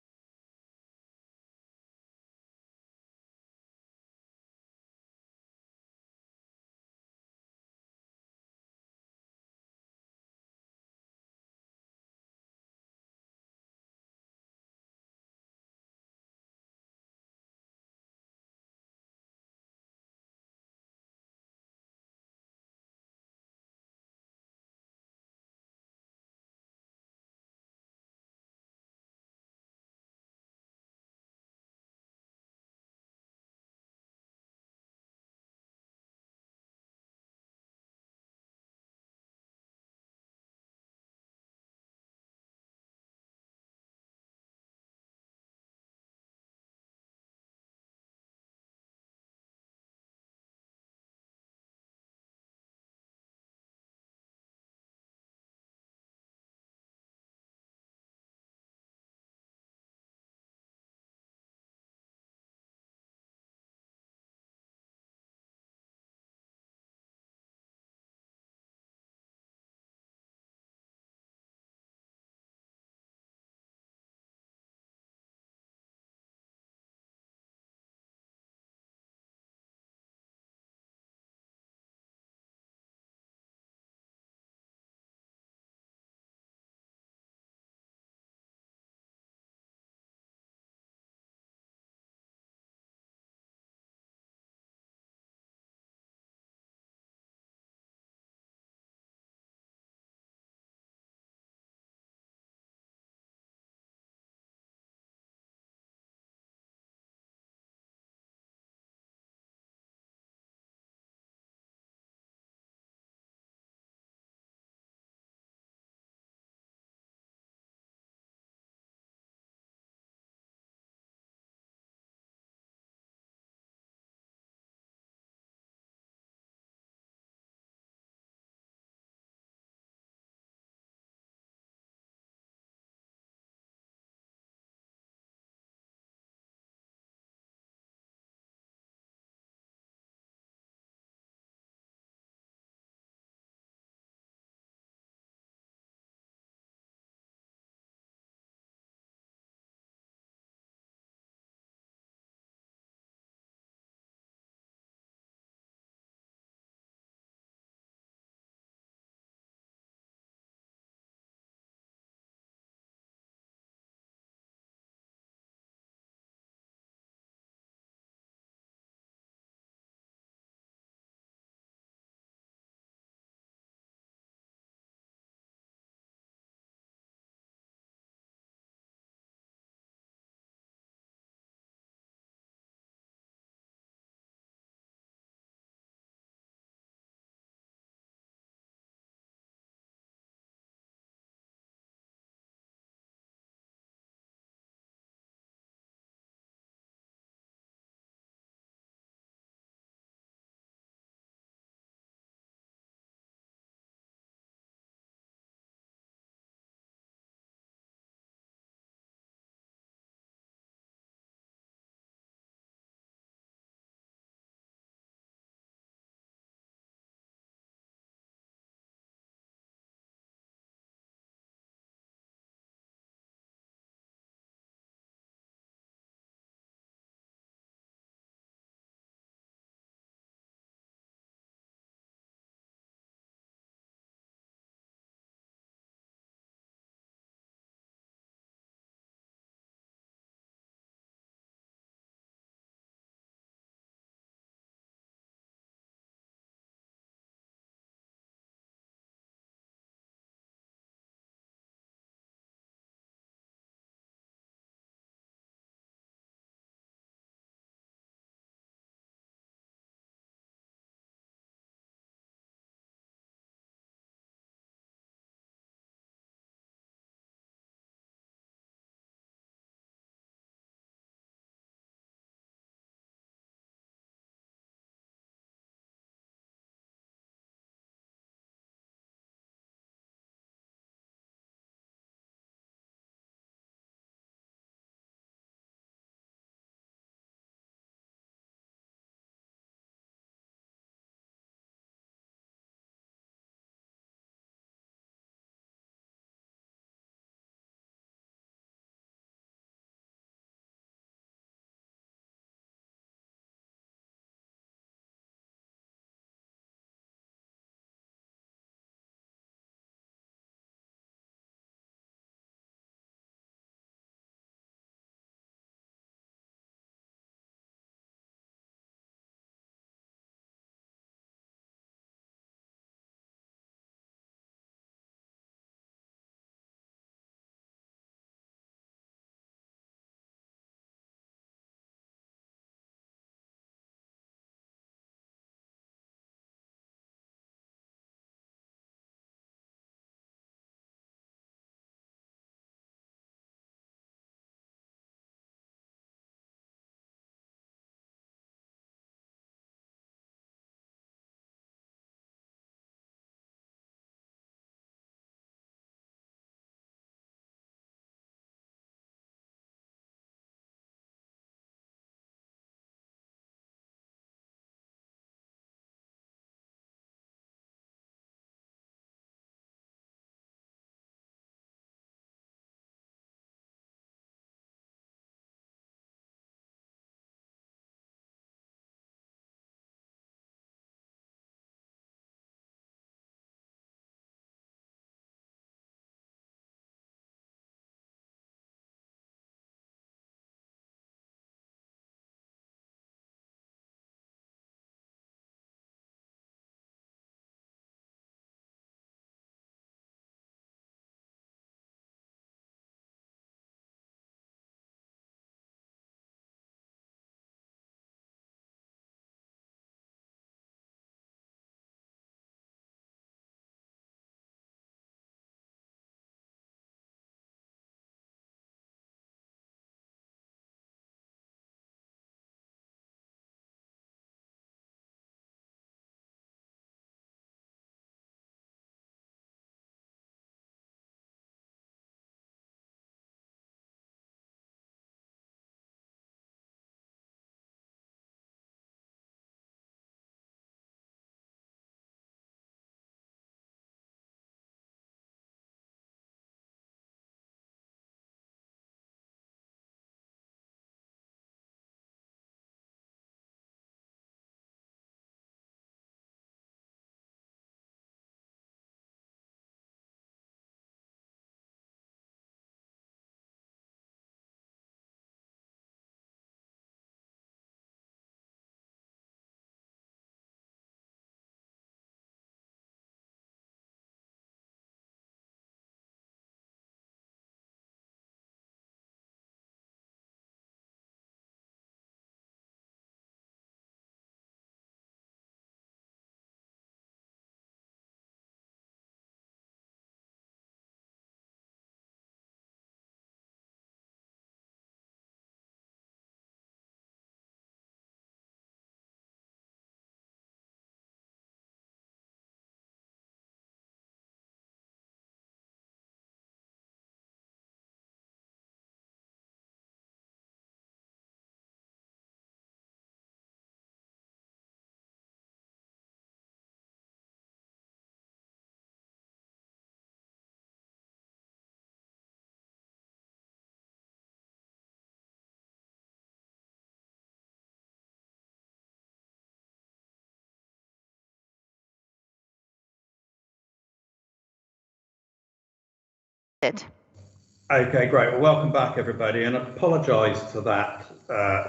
Okay, great. Well, welcome back, everybody, and apologise for that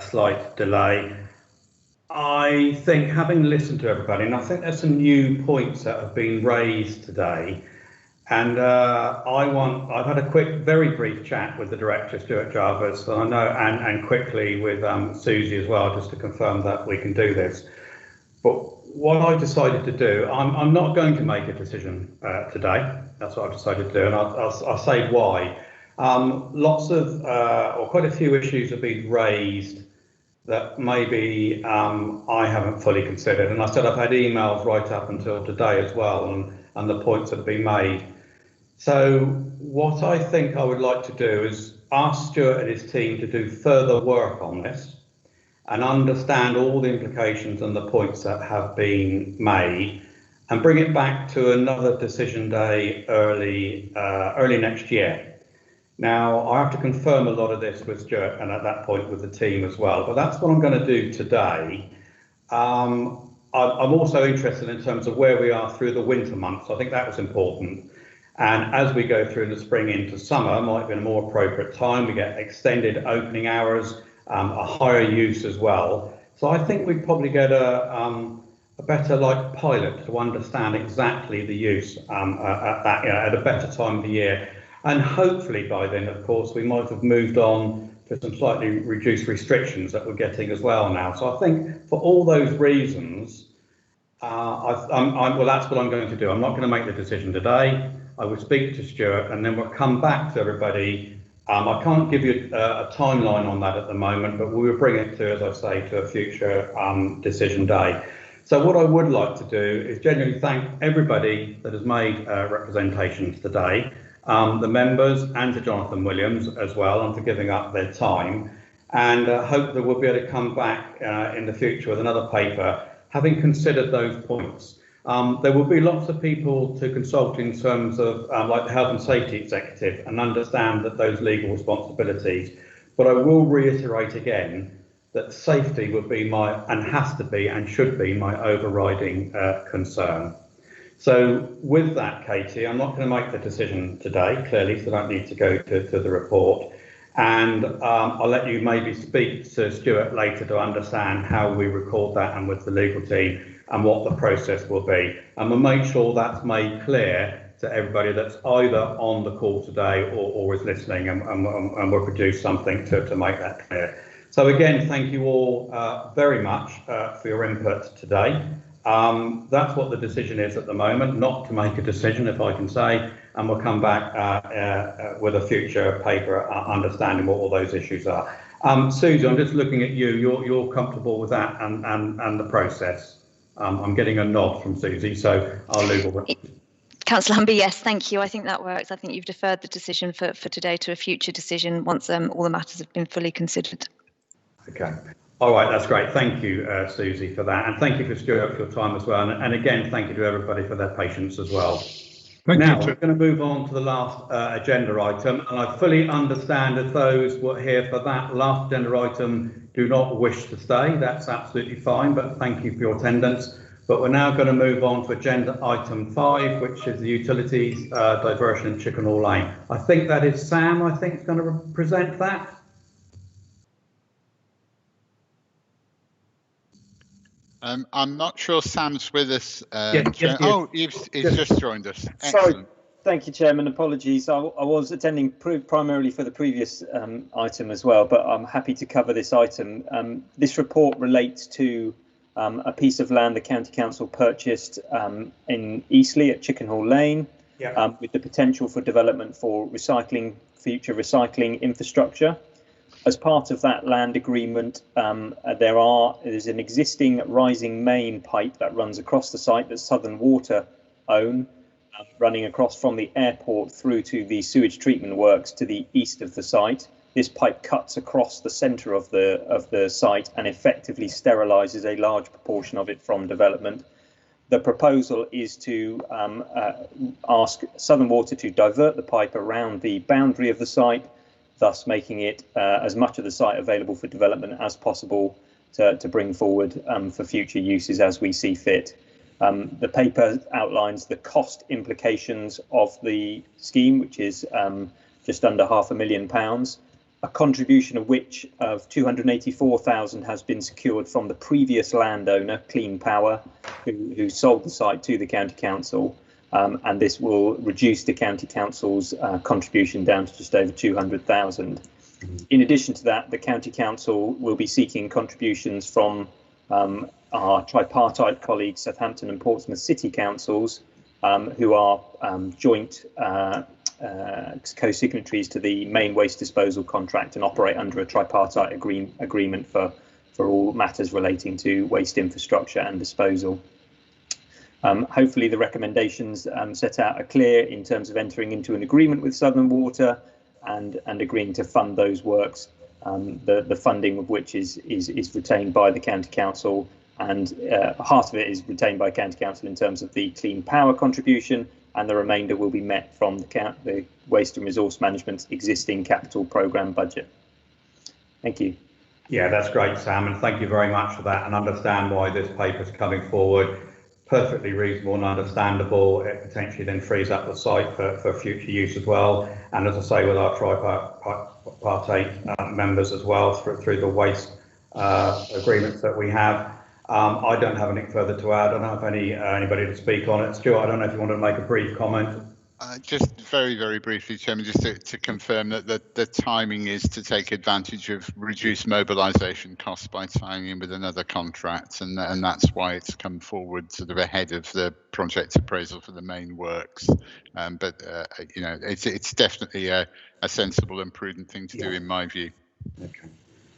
slight delay. I think, having listened to everybody, and I think there's some new points that have been raised today, and I've had a quick, very brief chat with the director, Stuart Jarvis, and I know, and quickly with Susie as well, just to confirm that we can do this. But what I decided to do, I'm not going to make a decision today. That's what I've decided to do, and I'll say why. Lots of, or quite a few issues have been raised that maybe I haven't fully considered. And I said I've had emails right up until today as well, and the points that have been made. So what I think I would like to do is ask Stuart and his team to do further work on this and understand all the implications and the points that have been made, and bring it back to another decision day early next year. Now, I have to confirm a lot of this with Stuart and at that point with the team as well, but that's what I'm going to do today. I'm also interested in terms of where we are through the winter months. I think that was important. And as we go through the spring into summer, might be a more appropriate time. We get extended opening hours, a higher use as well. So I think we'd probably get a better pilot to understand exactly the use at a better time of the year. And hopefully by then, of course, we might have moved on to some slightly reduced restrictions that we're getting as well now. So I think for all those reasons, well, that's what I'm going to do. I'm not going to make the decision today. I will speak to Stuart and then we'll come back to everybody. I can't give you a timeline on that at the moment, but we will bring it to, as I say, to a future decision day. So what I would like to do is genuinely thank everybody that has made representations today. The members and to Jonathan Williams as well, and for giving up their time, and hope that we'll be able to come back in the future with another paper, having considered those points. There will be lots of people to consult in terms of like the health and safety executive and understand that those legal responsibilities, but I will reiterate again that safety would be my, and has to be and should be my overriding concern. So with that, Katie, I'm not going to make the decision today, clearly, so I don't need to go to the report. And I'll let you maybe speak to Stuart later to understand how we record that and with the legal team and what the process will be. And we'll make sure that's made clear to everybody that's either on the call today or is listening, and we'll produce something to make that clear. So again, thank you all very much for your input today. That's what the decision is at the moment, not to make a decision, if I can say, and we'll come back with a future paper understanding what all those issues are. Susie, I'm just looking at you. You're comfortable with that and the process. I'm getting a nod from Susie, so I'll leave it. Councillor Humby, yes, thank you. I think that works. I think you've deferred the decision for today to a future decision once all the matters have been fully considered. Okay. All right, that's great. Thank you, Susie, for that. And thank you for Stuart for your time as well. And again, thank you to everybody for their patience as well. Now, we're going to move on to the last agenda item. And I fully understand that those who are here for that last agenda item do not wish to stay. That's absolutely fine, but thank you for your attendance. But we're now going to move on to agenda item 5, which is the utilities diversion in Chickenhall Lane. I think that is Sam, I think, is going to present that. I'm not sure Sam's with us. Yes. Oh, he's just joined us. Excellent. Sorry. Thank you, Chairman. Apologies. I was attending primarily for the previous item as well, but I'm happy to cover this item. This report relates to a piece of land the County Council purchased in Eastleigh at Chickenhall Lane, with the potential for development for future recycling infrastructure. As part of that land agreement, there's an existing rising main pipe that runs across the site that Southern Water own, running across from the airport through to the sewage treatment works to the east of the site. This pipe cuts across the centre of the site and effectively sterilises a large proportion of it from development. The proposal is to ask Southern Water to divert the pipe around the boundary of the site, thus making it as much of the site available for development as possible to bring forward for future uses as we see fit. The paper outlines the cost implications of the scheme, which is just under £500,000, a contribution of which of 284,000 has been secured from the previous landowner, Clean Power, who sold the site to the County Council. And this will reduce the County Council's contribution down to just over 200,000. In addition to that, the County Council will be seeking contributions from our tripartite colleagues, Southampton and Portsmouth City Councils, who are joint co-signatories to the main waste disposal contract and operate under a tripartite agreement for all matters relating to waste infrastructure and disposal. Hopefully the recommendations set out are clear in terms of entering into an agreement with Southern Water and agreeing to fund those works, the funding of which is retained by the County Council, and half of it is retained by County Council in terms of the Clean Power contribution, and the remainder will be met from the Waste and Resource Management's existing capital programme budget. Thank you. Yeah, that's great, Sam, and thank you very much for that, and understand why this paper's coming forward. Perfectly reasonable and understandable. It potentially then frees up the site for future use as well. And as I say, with our tripartite members as well through the waste agreements that we have. I don't have anything further to add. I don't have anybody to speak on it. Stuart, I don't know if you want to make a brief comment. Just very, very briefly, Chairman, just to confirm that the timing is to take advantage of reduced mobilisation costs by tying in with another contract, and that's why it's come forward sort of ahead of the project appraisal for the main works. But you know, it's definitely a sensible and prudent thing to do in my view. Okay.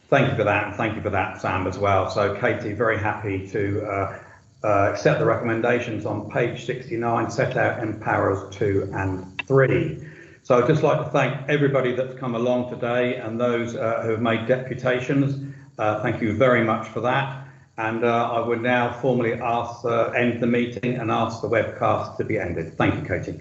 Thank you for that, and thank you for that, Sam, as well. So, Katie, very happy to accept the recommendations on page 69 set out in paras 2 and 3. So I'd just like to thank everybody that's come along today and those who have made deputations. Thank you very much for that. And I would now formally end the meeting and ask the webcast to be ended. Thank you, Katie.